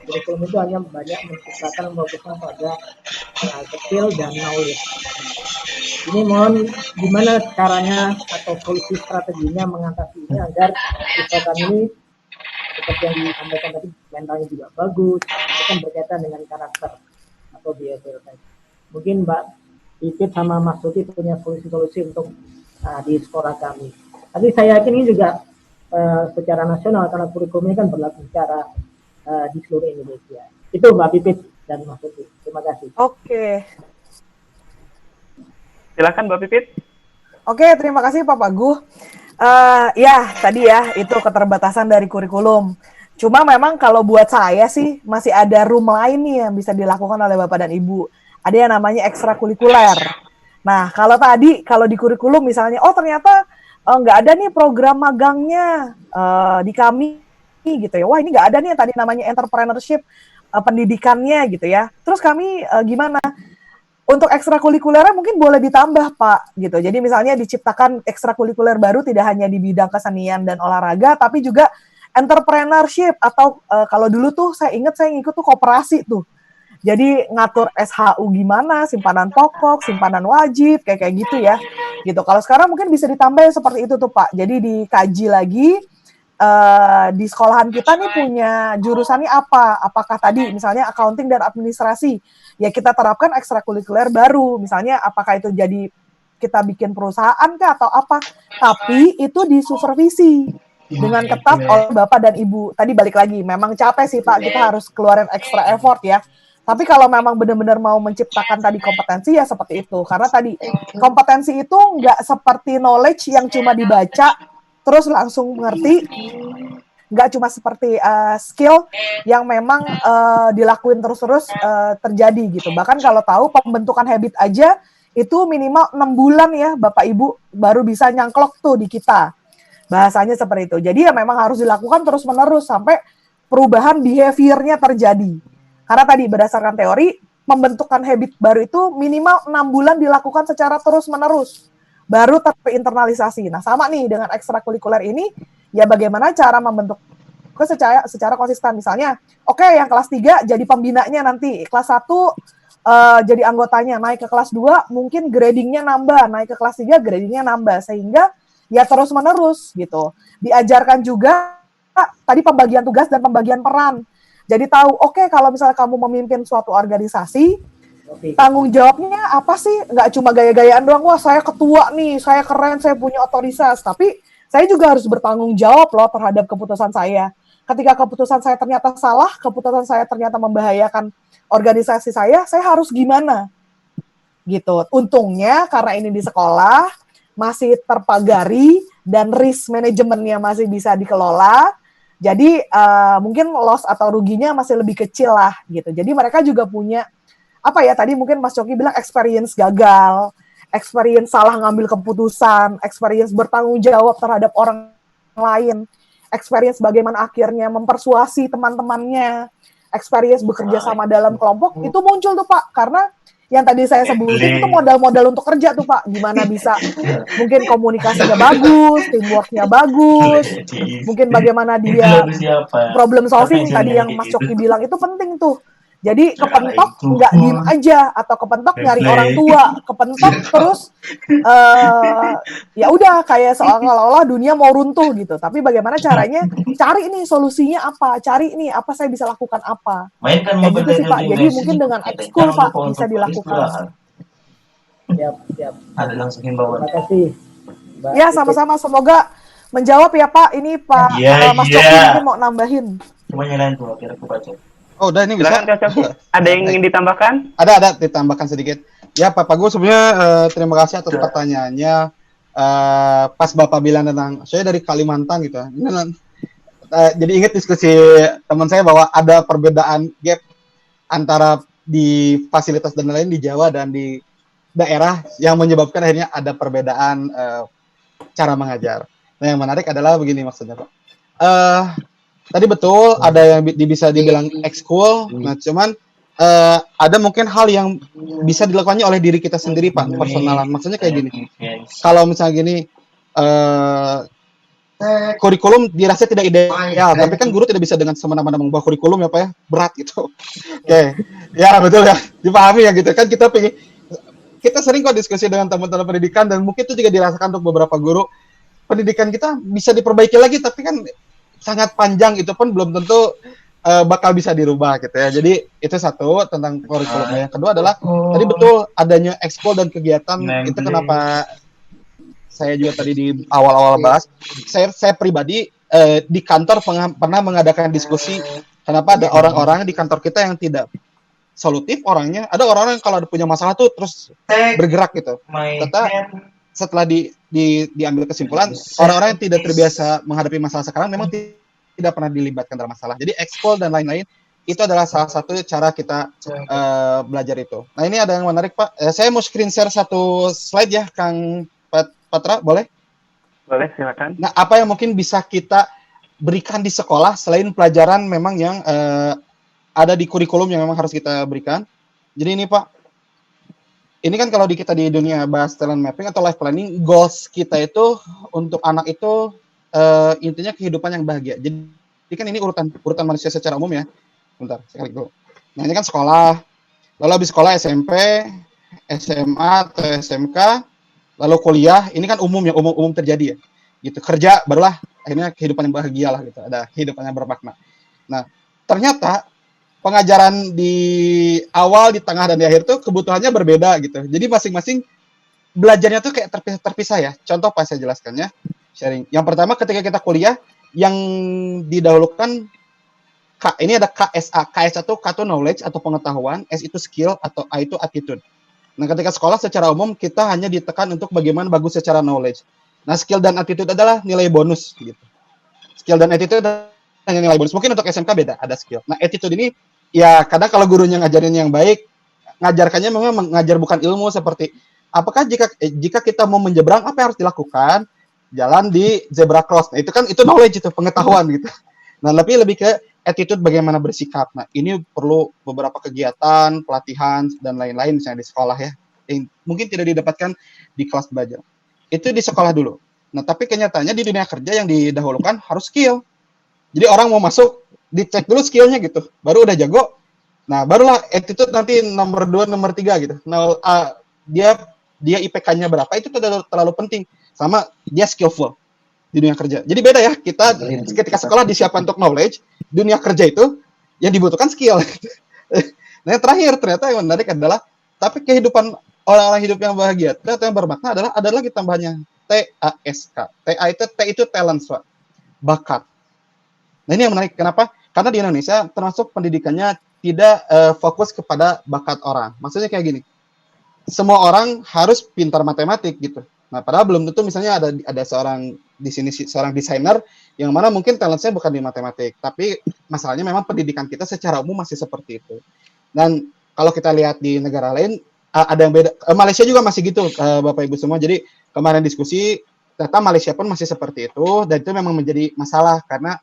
S6: Kurikulum itu hanya banyak menciptakan fokusnya pada skill dan knowledge. Ini mohon gimana caranya atau solusi strateginya mengatasi ini agar siswa kami ini seperti yang disampaikan tadi, mentalnya juga bagus, itu kan berkaitan dengan karakter atau behavior tadi. Mungkin Mbak Titit sama Mas Tuti punya solusi-solusi untuk di sekolah kami. Tapi saya yakin ini juga secara nasional karena kurikulumnya kan berlaku secara di seluruh Indonesia. Itu Mbak Pipit dan Mas Tuti. Terima kasih.
S2: Oke.
S3: Silakan Mbak Pipit.
S2: Oke, terima kasih Pak Paguh. Ya, tadi ya, itu keterbatasan dari kurikulum. Cuma memang kalau buat saya sih, masih ada room lain nih yang bisa dilakukan oleh Bapak dan Ibu. Ada yang namanya ekstrakurikuler. Nah, kalau di kurikulum misalnya, oh ternyata nggak ada nih program magangnya di kami, gitu ya. Wah, ini nggak ada nih yang tadi namanya entrepreneurship, pendidikannya gitu ya. Terus kami gimana? Untuk ekstrakurikulernya mungkin boleh ditambah, Pak, gitu. Jadi misalnya diciptakan ekstrakurikuler baru tidak hanya di bidang kesenian dan olahraga, tapi juga entrepreneurship atau kalau dulu tuh saya ingat saya ngikut tuh koperasi tuh. Jadi ngatur SHU gimana, simpanan pokok, simpanan wajib, kayak gitu ya. Gitu. Kalau sekarang mungkin bisa ditambah seperti itu tuh, Pak. Jadi dikaji lagi di sekolahan kita nih punya jurusannya apa? Apakah tadi misalnya accounting dan administrasi? Ya kita terapkan ekstrakurikuler baru. Misalnya apakah itu jadi kita bikin perusahaan kah atau apa? Tapi itu disupervisi dengan ketat oleh Bapak dan Ibu. Tadi balik lagi, memang capek sih Pak, kita harus keluarin extra effort ya. Tapi kalau memang benar-benar mau menciptakan tadi kompetensi ya seperti itu. Karena tadi kompetensi itu nggak seperti knowledge yang cuma dibaca terus langsung mengerti. Nggak cuma seperti skill yang memang dilakuin terus-terus terjadi gitu. Bahkan kalau tahu pembentukan habit aja itu minimal 6 bulan ya Bapak Ibu baru bisa nyangklok tuh di kita. Bahasanya seperti itu. Jadi ya memang harus dilakukan terus-menerus sampai perubahan behavior-nya terjadi. Karena tadi berdasarkan teori, pembentukan habit baru itu minimal 6 bulan dilakukan secara terus-menerus. Baru terinternalisasi. Nah sama nih dengan ekstrakurikuler ini, ya bagaimana cara membentuk secara konsisten. Misalnya, oke, yang kelas 3 jadi pembinanya nanti. Kelas 1 jadi anggotanya. Naik ke kelas 2 mungkin gradingnya nambah. Naik ke kelas 3 gradingnya nambah. Sehingga ya terus-menerus gitu. Diajarkan juga tadi pembagian tugas dan pembagian peran. Jadi tahu, oke, kalau misalnya kamu memimpin suatu organisasi, tanggung jawabnya apa sih? Nggak cuma gaya-gayaan doang, wah saya ketua nih, saya keren, saya punya otoritas. Tapi saya juga harus bertanggung jawab loh terhadap keputusan saya. Ketika keputusan saya ternyata salah, keputusan saya ternyata membahayakan organisasi saya harus gimana? Gitu. Untungnya karena ini di sekolah, masih terpagari, dan risk manajemennya masih bisa dikelola. Jadi mungkin loss atau ruginya masih lebih kecil lah gitu. Jadi mereka juga punya apa ya tadi mungkin Mas Coki bilang experience gagal, experience salah ngambil keputusan, experience bertanggung jawab terhadap orang lain, experience bagaimana akhirnya mempersuasi teman-temannya, experience bekerja sama dalam kelompok, itu muncul tuh Pak, karena yang tadi saya sebutin itu modal-modal untuk kerja tuh Pak, gimana bisa mungkin komunikasinya bagus, teamworknya bagus, mungkin bagaimana dia problem solving tadi yang Mas Coki bilang itu penting tuh. Jadi kepentok nggak diem aja, atau kepentok nyari orang tua, kepentok terus ya udah kayak seolah-olah dunia mau runtuh gitu. Tapi bagaimana caranya? Cari nih solusinya apa? Cari nih apa saya bisa lakukan apa? Kayak gitu sih Pak. Jadi mungkin dengan ekskul Pak bisa dilakukan.
S6: Siap.
S4: Ada langsung himbauan.
S6: Terima kasih, Mbak.
S2: Ya sama-sama. Semoga menjawab ya Pak. Ini Pak Mas Coki mungkin mau nambahin.
S4: Cuma nyalain tuh, akhirnya aku baca.
S1: Oh, udah ini bisa.
S3: Silakan Kak Coki. Ada yang ingin ditambahkan?
S1: Ada ditambahkan sedikit. Ya, Pak Gus sebenarnya terima kasih atas pertanyaannya. Pas Bapak bilang tentang saya dari Kalimantan gitu. Jadi ingat diskusi teman saya bahwa ada perbedaan gap antara di fasilitas dan lain di Jawa dan di daerah yang menyebabkan akhirnya ada perbedaan cara mengajar. Nah, yang menarik adalah begini maksudnya, Pak. Tadi betul ada yang bisa dibilang ekskul, nah cuman ada mungkin hal yang bisa dilakukannya oleh diri kita sendiri Pak, personalan. Maksudnya kayak gini, kalau misalnya gini, kurikulum dirasa tidak ideal, tapi kan guru tidak bisa dengan semena-mena mengubah kurikulum ya Pak ya, berat gitu. Oke, ya betul ya, dipahami ya gitu kan, kita sering kok diskusi dengan teman-teman pendidikan dan mungkin itu juga dirasakan untuk beberapa guru, pendidikan kita bisa diperbaiki lagi, tapi kan sangat panjang, itu pun belum tentu bakal bisa dirubah gitu ya. Jadi itu satu tentang kurikulum. Yang kedua adalah tadi betul adanya ekskul dan kegiatan itu kenapa saya juga tadi di awal-awal bahas. Saya pribadi di kantor pernah mengadakan diskusi kenapa ada orang-orang di kantor kita yang tidak solutif orangnya. Ada orang-orang yang kalau ada punya masalah tuh terus bergerak gitu. Setelah diambil kesimpulan, orang-orang yang tidak terbiasa menghadapi masalah sekarang memang tidak pernah dilibatkan dalam masalah. Jadi ekskul dan lain-lain itu adalah salah satu cara kita belajar itu. Nah ini ada yang menarik Pak. Saya mau screen share satu slide ya, Kang Patra, boleh?
S3: Boleh, silakan.
S1: Nah apa yang mungkin bisa kita berikan di sekolah selain pelajaran memang yang ada di kurikulum yang memang harus kita berikan. Jadi ini Pak. Ini kan kalau kita di dunia bahas talent mapping atau life planning, goals kita itu untuk anak itu intinya kehidupan yang bahagia. Jadi kan ini urutan manusia secara umum ya. Bentar, sekali dulu. Nah ini kan sekolah, lalu habis sekolah SMP, SMA atau SMK, lalu kuliah. Ini kan umum ya, umum terjadi ya. Gitu, kerja barulah akhirnya kehidupan yang bahagia lah gitu. Ada kehidupan yang bermakna. Nah ternyata pengajaran di awal, di tengah, dan di akhir tuh kebutuhannya berbeda gitu. Jadi masing-masing belajarnya tuh kayak terpisah ya. Contoh pas saya jelaskannya, sharing. Yang pertama ketika kita kuliah, yang didahulukan ini ada KSA. KSA itu K itu knowledge atau pengetahuan, S itu skill, atau A itu attitude. Nah ketika sekolah secara umum kita hanya ditekan untuk bagaimana bagus secara knowledge. Nah skill dan attitude adalah nilai bonus gitu. Skill dan attitude hanya nilai bonus. Mungkin untuk SMK beda, ada skill. Nah attitude ini ya kadang kalau gurunya ngajarin yang baik, ngajarkannya memang mengajar bukan ilmu, seperti apakah jika kita mau menyeberang apa yang harus dilakukan, jalan di zebra cross. Nah, itu knowledge, itu pengetahuan gitu. Nah, lebih ke attitude, bagaimana bersikap. Nah, ini perlu beberapa kegiatan, pelatihan dan lain-lain misalnya di sekolah ya. Yang mungkin tidak didapatkan di kelas belajar. Itu di sekolah dulu. Nah, tapi kenyataannya di dunia kerja yang didahulukan harus skill. Jadi orang mau masuk, dicek dulu skillnya gitu, baru udah jago. Nah, barulah attitude nanti nomor 2, nomor 3 gitu. Nah, dia IPK-nya berapa itu terlalu penting. Sama dia skillful di dunia kerja. Jadi beda ya, kita ketika sekolah disiapkan untuk knowledge, dunia kerja itu yang dibutuhkan skill. Nah, yang terakhir ternyata yang menarik adalah, tapi kehidupan orang-orang hidup yang bahagia, ternyata yang bermakna ada lagi tambahannya, TASK. T itu talent, Pak. Bakat. Nah, ini yang menarik. Kenapa? Karena di Indonesia termasuk pendidikannya tidak fokus kepada bakat orang. Maksudnya kayak gini. Semua orang harus pintar matematik gitu. Nah, padahal belum tentu misalnya ada seorang di sini seorang desainer yang mana mungkin talentnya bukan di matematik, tapi masalahnya memang pendidikan kita secara umum masih seperti itu. Dan kalau kita lihat di negara lain ada yang beda. Malaysia juga masih gitu, Bapak Ibu semua. Jadi kemarin diskusi ternyata Malaysia pun masih seperti itu, dan itu memang menjadi masalah karena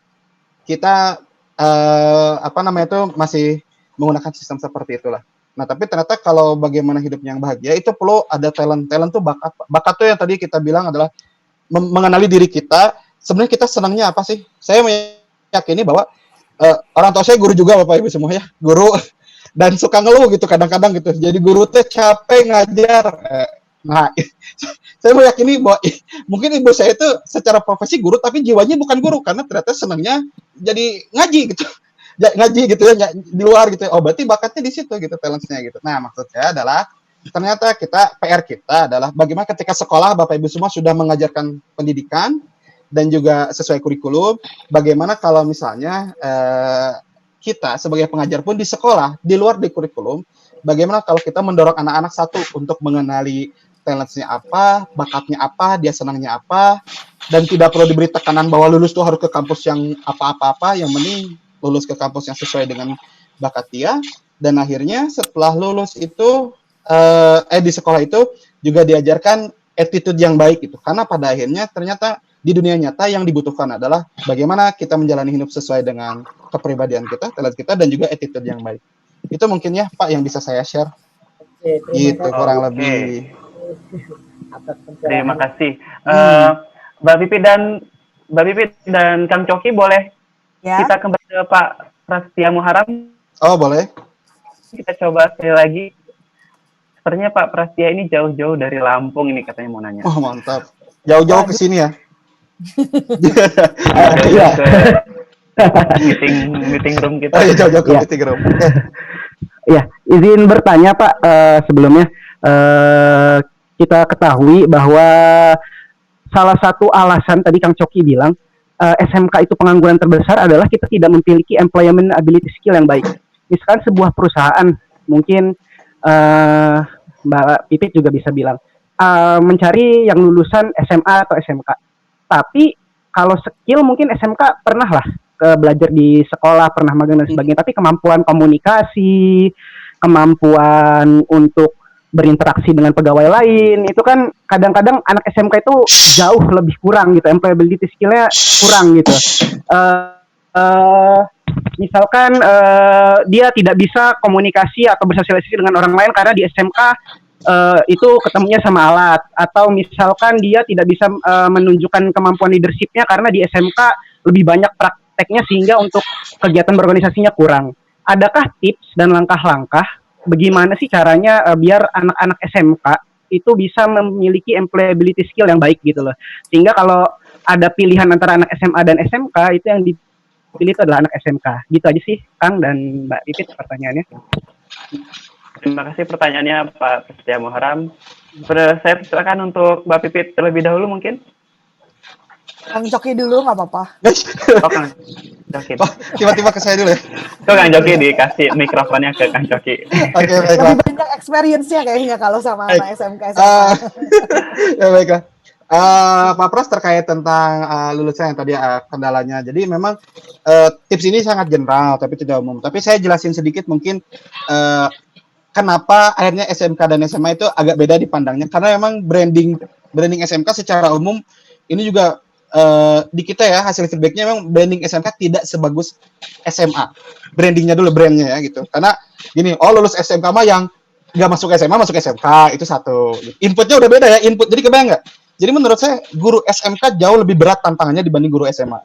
S1: kita apa namanya itu masih menggunakan sistem seperti itulah. Nah, tapi ternyata kalau bagaimana hidup yang bahagia itu perlu ada talent. Talent tuh bakat. Bakat tuh yang tadi kita bilang adalah mengenali diri kita. Sebenarnya kita senangnya apa sih? Saya meyakini bahwa orang tua saya guru juga, Bapak Ibu semua ya, guru, dan suka ngeluh gitu kadang-kadang gitu. Jadi guru teh capek ngajar. Nah, saya meyakini bahwa mungkin ibu saya itu secara profesi guru tapi jiwanya bukan guru karena ternyata senangnya jadi ngaji gitu. Ngaji gitu ya di luar gitu. Oh, berarti bakatnya di situ gitu, talentnya gitu. Nah, maksud saya adalah ternyata PR kita adalah bagaimana ketika sekolah Bapak Ibu semua sudah mengajarkan pendidikan dan juga sesuai kurikulum, bagaimana kalau misalnya kita sebagai pengajar pun di sekolah, di luar di kurikulum, bagaimana kalau kita mendorong anak-anak satu untuk mengenali talentnya apa, bakatnya apa, dia senangnya apa, dan tidak perlu diberi tekanan bahwa lulus tuh harus ke kampus yang apa-apa-apa, yang penting lulus ke kampus yang sesuai dengan bakat dia, dan akhirnya setelah lulus itu di sekolah itu juga diajarkan attitude yang baik itu, karena pada akhirnya ternyata di dunia nyata yang dibutuhkan adalah bagaimana kita menjalani hidup sesuai dengan kepribadian kita, talent kita, dan juga attitude yang baik. Itu mungkin ya Pak yang bisa saya share.
S6: Oke,
S1: Gitu kurang lebih.
S6: atas
S3: Terima
S6: pencerahan.
S3: kasih. Mbak Pipit dan Kang Coki, boleh
S2: Ya.
S3: kita kembali ke Pak Prastia Muharam?
S1: Oh, boleh.
S3: Kita coba sekali lagi. Sepertinya Pak Prastia ini jauh-jauh dari Lampung ini katanya mau nanya.
S1: Oh, mantap. Jauh-jauh ke sini ya.
S3: Jauh-jauh ke meeting room kita.
S1: Oh, iya, jauh-jauh ke
S7: Ya.
S1: meeting room.
S7: Ya, izin bertanya Pak, sebelumnya kita ketahui bahwa salah satu alasan tadi Kang Coki bilang SMK itu pengangguran terbesar adalah kita tidak memiliki employment ability skill yang baik. Misalkan sebuah perusahaan, mungkin Mbak Pipit juga bisa bilang, mencari yang lulusan SMA atau SMK. Tapi kalau skill mungkin SMK pernah lah belajar di sekolah, pernah magang dan sebagainya. Tapi kemampuan komunikasi, kemampuan untuk berinteraksi dengan pegawai lain, itu kan kadang-kadang anak SMK itu jauh lebih kurang gitu, employability skill-nya kurang gitu. Misalkan dia tidak bisa komunikasi atau bersosialisasi dengan orang lain karena di SMK itu ketemunya sama alat, atau misalkan dia tidak bisa menunjukkan kemampuan leadership-nya karena di SMK lebih banyak prakteknya sehingga untuk kegiatan berorganisasinya kurang. Adakah tips dan langkah-langkah bagaimana sih caranya biar anak-anak SMK itu bisa memiliki employability skill yang baik gitu loh, sehingga kalau ada pilihan antara anak SMA dan SMK itu yang dipilih itu adalah anak SMK. Gitu aja sih Kang dan Mbak Pipit pertanyaannya.
S3: Terima kasih pertanyaannya Pak Prastia Muharam. Saya persilakan untuk Mbak Pipit terlebih dahulu mungkin.
S2: Kang Coki dulu nggak apa-apa.
S3: Oh, Kang Coki.
S1: Oh, tiba-tiba ke saya dulu ya.
S3: Tuh Kang Coki dikasih mikrofonnya ke Kang Coki.
S1: Oke, baiklah.
S2: Lebih banyak experience-nya kayaknya kalau sama
S1: Baik.
S2: anak SMK.
S1: Ya, baiklah. Pak Pras terkait tentang lulusan yang tadi kendalanya. Jadi memang tips ini sangat general tapi tidak umum. Tapi saya jelasin sedikit mungkin kenapa akhirnya SMK dan SMA itu agak beda dipandangnya. Karena memang branding SMK secara umum ini juga di kita ya, hasil feedbacknya memang branding SMK tidak sebagus SMA. Brandingnya dulu, brandnya ya gitu. Karena gini, lulus SMK mah yang nggak masuk SMA masuk SMK, itu satu. Inputnya udah beda ya, input. Jadi kebayang nggak? Jadi menurut saya guru SMK jauh lebih berat tantangannya dibanding guru SMA.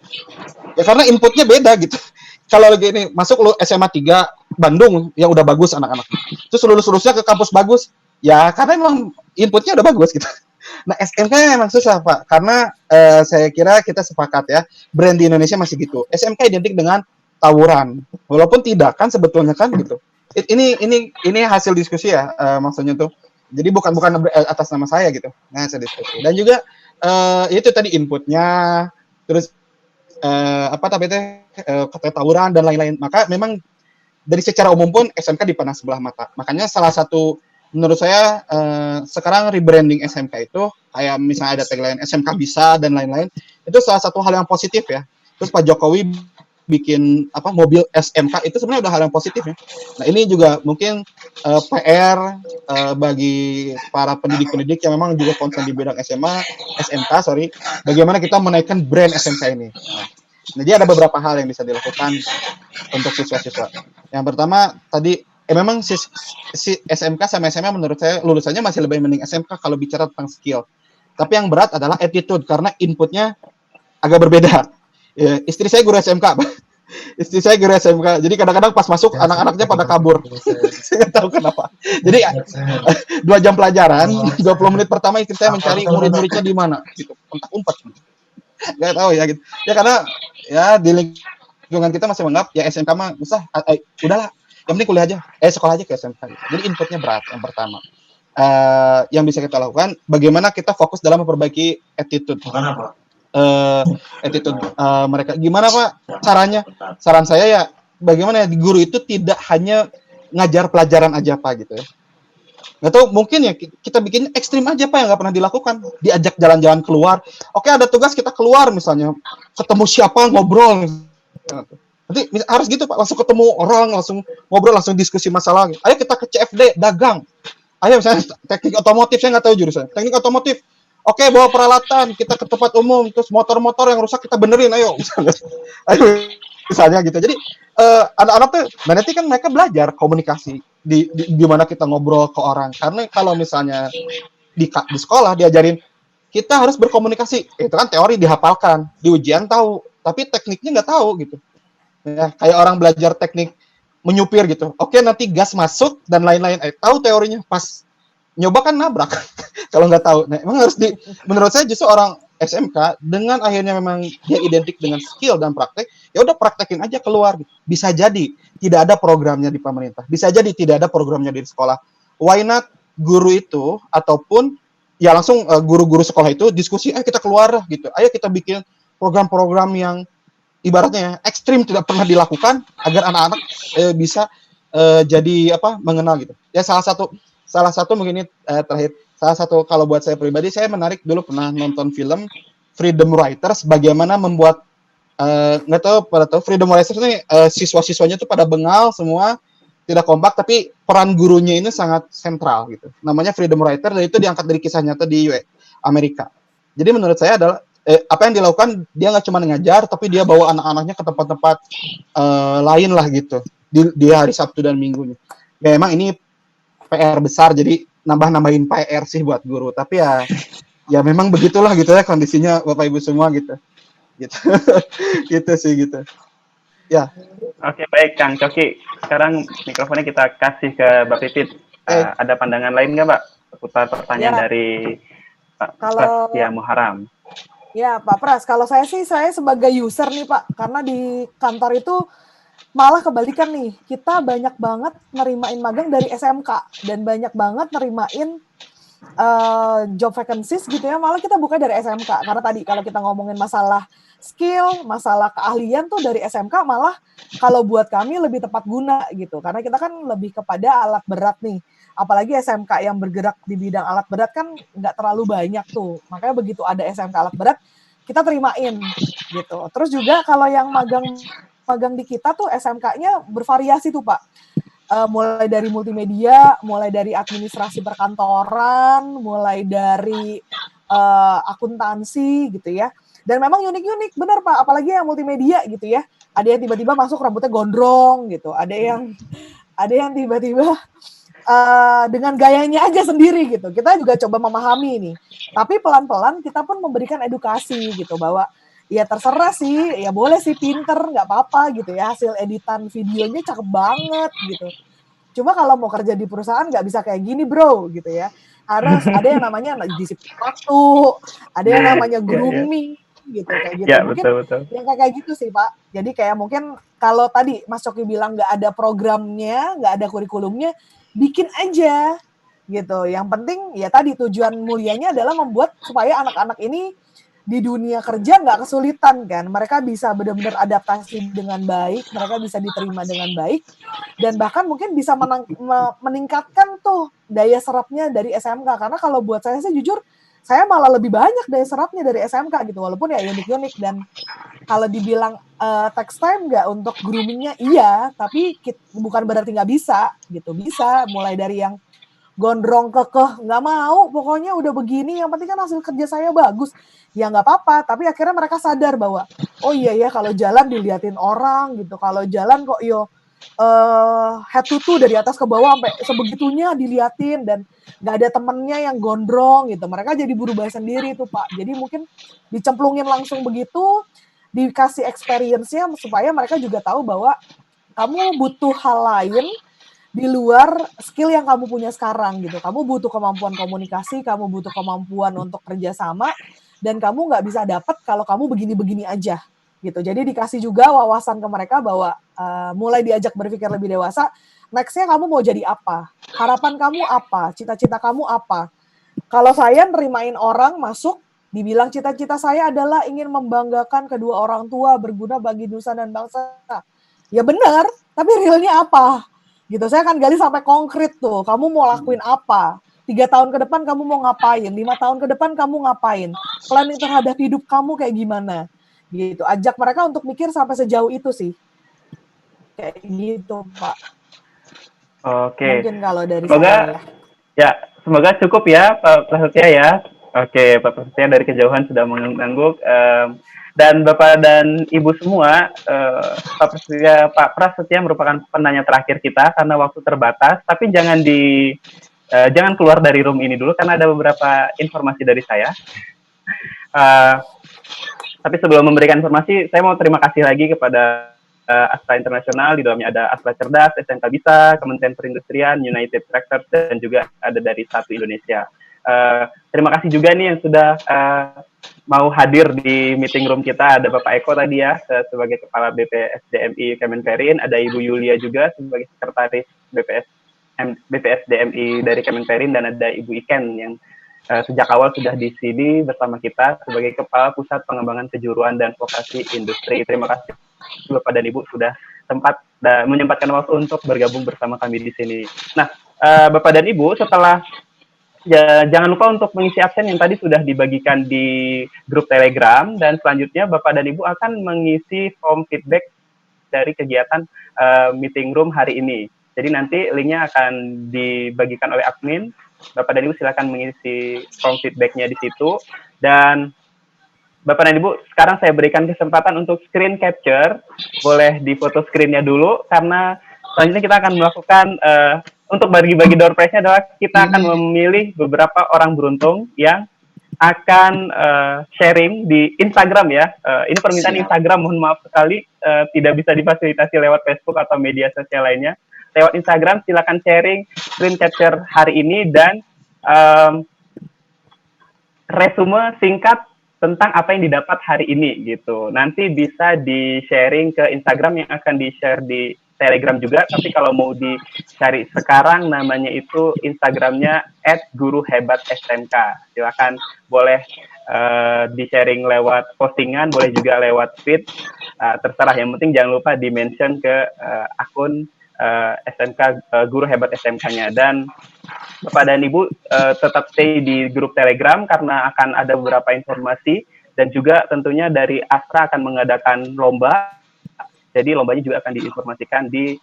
S1: Ya karena inputnya beda gitu. Kalau lagi ini masuk lu SMA 3 Bandung yang udah bagus anak-anak. Terus lulus-lulusnya ke kampus bagus. Ya karena emang inputnya udah bagus gitu. Nah SMK memang susah Pak. Karena saya kira kita sepakat ya. Brand di Indonesia masih gitu. SMK identik dengan tawuran. Walaupun tidak kan sebetulnya kan gitu. Ini hasil diskusi ya maksudnya tuh. Jadi bukan atas nama saya gitu. Nah, saya diskusi. Dan juga itu tadi inputnya, terus kata tawuran dan lain-lain. Maka memang dari secara umum pun SMK dipandang sebelah mata. Makanya salah satu menurut saya sekarang rebranding SMK itu kayak misalnya ada tagline SMK bisa dan lain-lain. Itu salah satu hal yang positif ya. Terus Pak Jokowi bikin mobil SMK itu sebenarnya udah hal yang positif ya. Nah ini juga mungkin PR bagi para pendidik-pendidik yang memang juga concern di bidang SMK, bagaimana kita menaikkan brand SMK ini. Nah, jadi ada beberapa hal yang bisa dilakukan untuk siswa-siswa. Yang pertama tadi memang si SMK sama SMA menurut saya lulusannya masih lebih mending SMK kalau bicara tentang skill. Tapi yang berat adalah attitude karena inputnya agak berbeda. Ya, istri saya guru SMK. Istri saya guru SMK. Jadi kadang-kadang pas masuk anak-anaknya pada kabur. Saya nggak tahu kenapa. Jadi 2 jam pelajaran, 20 menit pertama istri saya mencari murid-muridnya di mana gitu. Umpet. Nggak tahu ya gitu. Ya karena ya di lingkungan kita masih menganggap ya SMK mah udahlah, yang penting kuliah aja. Sekolah aja ke SMK. Jadi inputnya berat yang pertama. Yang bisa kita lakukan bagaimana kita fokus dalam memperbaiki attitude. Attitude mereka. Gimana Pak caranya? Saran saya ya bagaimana ya guru itu tidak hanya ngajar pelajaran aja Pak gitu ya. Nggak tahu mungkin ya kita bikin ekstrim aja Pak yang nggak pernah dilakukan. Diajak jalan-jalan keluar. Oke ada tugas kita keluar misalnya ketemu siapa ngobrol. Nanti harus gitu Pak, langsung ketemu orang, langsung ngobrol, langsung diskusi masalah. Ayo kita ke CFD dagang. Ayo misalnya teknik otomotif, saya nggak tahu jurusan. Teknik otomotif. Oke, bawa peralatan, kita ke tempat umum, terus motor-motor yang rusak kita benerin, ayo misalnya gitu. Jadi anak-anak tuh nanti kan mereka belajar komunikasi di mana kita ngobrol ke orang. Karena kalau misalnya di sekolah diajarin kita harus berkomunikasi, itu kan teori dihafalkan, di ujian tahu, tapi tekniknya nggak tahu gitu. Ya, kayak orang belajar teknik menyupir gitu. Oke, nanti gas masuk dan lain-lain. Tahu teorinya, pas nyoba kan nabrak. Kalau nggak tahu. Nah, emang harus menurut saya justru orang SMK dengan akhirnya memang dia identik dengan skill dan praktek, ya udah praktekin aja keluar. Bisa jadi tidak ada programnya di pemerintah. Bisa jadi tidak ada programnya di sekolah. Why not guru itu ataupun ya langsung guru-guru sekolah itu diskusi, ayo kita keluar gitu. Ayo kita bikin program-program yang ibaratnya ekstrim tidak pernah dilakukan agar anak-anak bisa jadi mengenal gitu. Ya salah satu mungkin ini terakhir. Salah satu kalau buat saya pribadi, saya menarik dulu pernah nonton film Freedom Writers, bagaimana membuat nggak tahu pada tahu Freedom Writers ini siswa-siswanya itu pada bengal semua, tidak kompak, tapi peran gurunya ini sangat sentral gitu. Namanya Freedom Writer dan itu diangkat dari kisah nyata di Amerika. Jadi menurut saya adalah apa yang dilakukan dia nggak cuma ngajar, tapi dia bawa anak-anaknya ke tempat-tempat lain lah gitu di hari Sabtu dan Minggunya. Ya emang ini PR besar, jadi nambahin PR sih buat guru. Tapi ya memang begitulah gitu ya kondisinya Bapak Ibu semua gitu. Gitu sih gitu. Ya.
S3: Oke, baik Kang Coki. Sekarang mikrofonnya kita kasih ke Mbak Pipit. Ada pandangan lain nggak Mbak seputar pertanyaan dari Pak Prastia Muharam?
S2: Ya Pak Pras, kalau saya sebagai user nih Pak, karena di kantor itu malah kebalikan nih, kita banyak banget nerimain magang dari SMK dan banyak banget nerimain job vacancies gitu ya, malah kita buka dari SMK. Karena tadi kalau kita ngomongin masalah skill, masalah keahlian tuh dari SMK malah kalau buat kami lebih tepat guna gitu. Karena kita kan lebih kepada alat berat nih. Apalagi SMK yang bergerak di bidang alat berat kan nggak terlalu banyak tuh. Makanya begitu ada SMK alat berat, kita terimain gitu. Terus juga kalau yang magang di kita tuh SMK-nya bervariasi tuh Pak. Mulai dari multimedia, mulai dari administrasi perkantoran, mulai dari akuntansi gitu ya. Dan memang unik-unik, benar Pak, apalagi yang multimedia gitu ya. Ada yang tiba-tiba masuk rambutnya gondrong gitu, ada yang tiba-tiba dengan gayanya aja sendiri gitu. Kita juga coba memahami nih. Tapi pelan-pelan kita pun memberikan edukasi gitu bahwa ya terserah sih, ya boleh sih pinter, nggak apa-apa gitu ya. Hasil editan videonya cakep banget gitu. Cuma kalau mau kerja di perusahaan nggak bisa kayak gini bro gitu ya. Harus ada yang namanya disiplin waktu, ada yang namanya grooming gitu kayak gitu.
S3: Ya,
S2: mungkin
S3: betul.
S2: yang kayak gitu sih Pak. Jadi kayak mungkin kalau tadi Mas Coki bilang nggak ada programnya, nggak ada kurikulumnya, bikin aja gitu. Yang penting ya tadi tujuan mulianya adalah membuat supaya anak-anak ini di dunia kerja nggak kesulitan kan. Mereka bisa benar-benar adaptasi dengan baik, mereka bisa diterima dengan baik, dan bahkan mungkin bisa meningkatkan tuh daya serapnya dari SMK. Karena kalau buat saya sih jujur, saya malah lebih banyak dari serapnya dari SMK gitu, walaupun ya unik-unik. Dan kalau dibilang text time nggak untuk groomingnya, iya, tapi bukan berarti nggak bisa gitu, bisa mulai dari yang gondrong kekeh, nggak mau, pokoknya udah begini, yang penting kan hasil kerja saya bagus, ya nggak apa-apa. Tapi akhirnya mereka sadar bahwa, oh iya ya, kalau jalan diliatin orang gitu, kalau jalan kok head to toe dari atas ke bawah sampai sebegitunya diliatin, dan nggak ada temennya yang gondrong gitu. Mereka jadi berubah sendiri tuh Pak. Jadi mungkin dicemplungin langsung begitu, dikasih experience-nya supaya mereka juga tahu bahwa kamu butuh hal lain di luar skill yang kamu punya sekarang gitu. Kamu butuh kemampuan komunikasi, kamu butuh kemampuan untuk kerjasama, dan kamu nggak bisa dapat kalau kamu begini-begini aja gitu. Jadi dikasih juga wawasan ke mereka bahwa mulai diajak berpikir lebih dewasa, next-nya kamu mau jadi apa? Harapan kamu apa? Cita-cita kamu apa? Kalau saya nerimain orang masuk, dibilang cita-cita saya adalah ingin membanggakan kedua orang tua, berguna bagi nusa dan bangsa. Ya benar, tapi realnya apa? Gitu, saya akan gali sampai konkret tuh. Kamu mau lakuin apa? 3 tahun ke depan kamu mau ngapain? 5 tahun ke depan kamu ngapain? Planning terhadap hidup kamu kayak gimana? Gitu. Ajak mereka untuk mikir sampai sejauh itu sih. Kayak gitu, Pak.
S3: Oke.
S2: Mungkin kalau dari
S3: Semoga
S2: saya.
S3: ya, semoga cukup ya Pak Prasetya ya. Oke, Pak Prasetya dari kejauhan sudah mengangguk. Dan Bapak dan Ibu semua, Pak Prasetya merupakan penanya terakhir kita karena waktu terbatas. Tapi jangan keluar dari room ini dulu karena ada beberapa informasi dari saya. Tapi sebelum memberikan informasi, saya mau terima kasih lagi kepada Astra Internasional, di dalamnya ada Astra Cerdas, SMK Bisa, Kementerian Perindustrian, United Tractors, dan juga ada dari Satu Indonesia. Terima kasih juga nih yang sudah mau hadir di meeting room kita. Ada Bapak Eko tadi ya, sebagai Kepala BPSDMI Kemenperin, ada Ibu Yulia juga sebagai Sekretaris BPSDMI dari Kemenperin, dan ada Ibu Iken yang sejak awal sudah di sini bersama kita sebagai Kepala Pusat Pengembangan Kejuruan dan Vokasi Industri. Terima kasih Bapak dan Ibu sudah menyempatkan waktu untuk bergabung bersama kami di sini. Nah, Bapak dan Ibu, setelah jangan lupa untuk mengisi absen yang tadi sudah dibagikan di grup Telegram, dan selanjutnya Bapak dan Ibu akan mengisi form feedback dari kegiatan meeting room hari ini. Jadi nanti linknya akan dibagikan oleh admin. Bapak dan Ibu silakan mengisi form feedback-nya di situ. Dan Bapak dan Ibu, sekarang saya berikan kesempatan untuk screen capture. Boleh di foto screen-nya dulu, karena selanjutnya kita akan melakukan, untuk bagi-bagi door prize-nya adalah kita akan memilih beberapa orang beruntung yang akan sharing di Instagram ya. Ini permintaan Instagram, mohon maaf sekali, tidak bisa difasilitasi lewat Facebook atau media sosial lainnya. Lewat Instagram, silakan sharing screen capture hari ini dan resume singkat tentang apa yang didapat hari ini gitu. Nanti bisa di-sharing ke Instagram yang akan di-share di Telegram juga, tapi kalau mau dicari sekarang namanya itu Instagramnya @guruhebatsmk. Silakan, boleh di-sharing lewat postingan, boleh juga lewat feed, terserah. Yang penting jangan lupa di-mention ke akun SMK, Guru Hebat SMK-nya. Dan Bapak dan Ibu tetap stay di grup Telegram karena akan ada beberapa informasi, dan juga tentunya dari Astra akan mengadakan lomba. Jadi lombanya juga akan diinformasikan di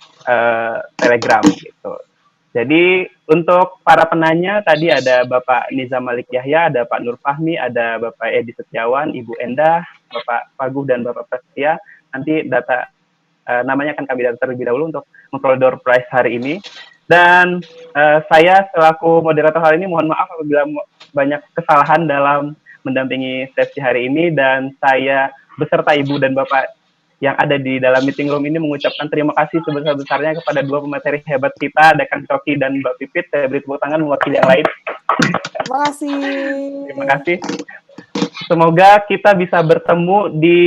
S3: Telegram gitu. Jadi untuk para penanya tadi ada Bapak Nizam Malik Yahya, ada Pak Nur Fahmi, ada Bapak Edi Setiawan, Ibu Endah, Bapak Paguh, dan Bapak Prasetya. Nanti namanya akan kami data terlebih dahulu untuk memperoleh door prize hari ini. Dan saya selaku moderator hari ini mohon maaf apabila banyak kesalahan dalam mendampingi sesi hari ini, dan saya beserta Ibu dan Bapak yang ada di dalam meeting room ini mengucapkan terima kasih sebesar-besarnya kepada dua pemateri hebat kita, ada Kang Coki dan Mbak Pipit. Saya beri tepuk tangan mewakili yang lain.
S2: Terima kasih.
S3: Terima kasih. Semoga kita bisa bertemu di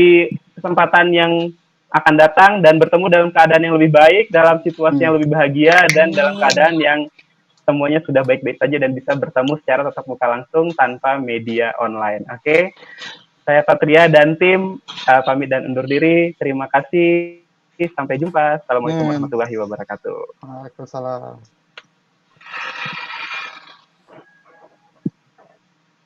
S3: kesempatan yang akan datang, dan bertemu dalam keadaan yang lebih baik, dalam situasi yang lebih bahagia, dan dalam keadaan yang semuanya sudah baik-baik saja dan bisa bertemu secara tatap muka langsung tanpa media online. Oke. Saya Satria dan tim pamit dan undur diri. Terima kasih. Sampai jumpa. Assalamualaikum warahmatullahi wabarakatuh.
S1: Waalaikumsalam.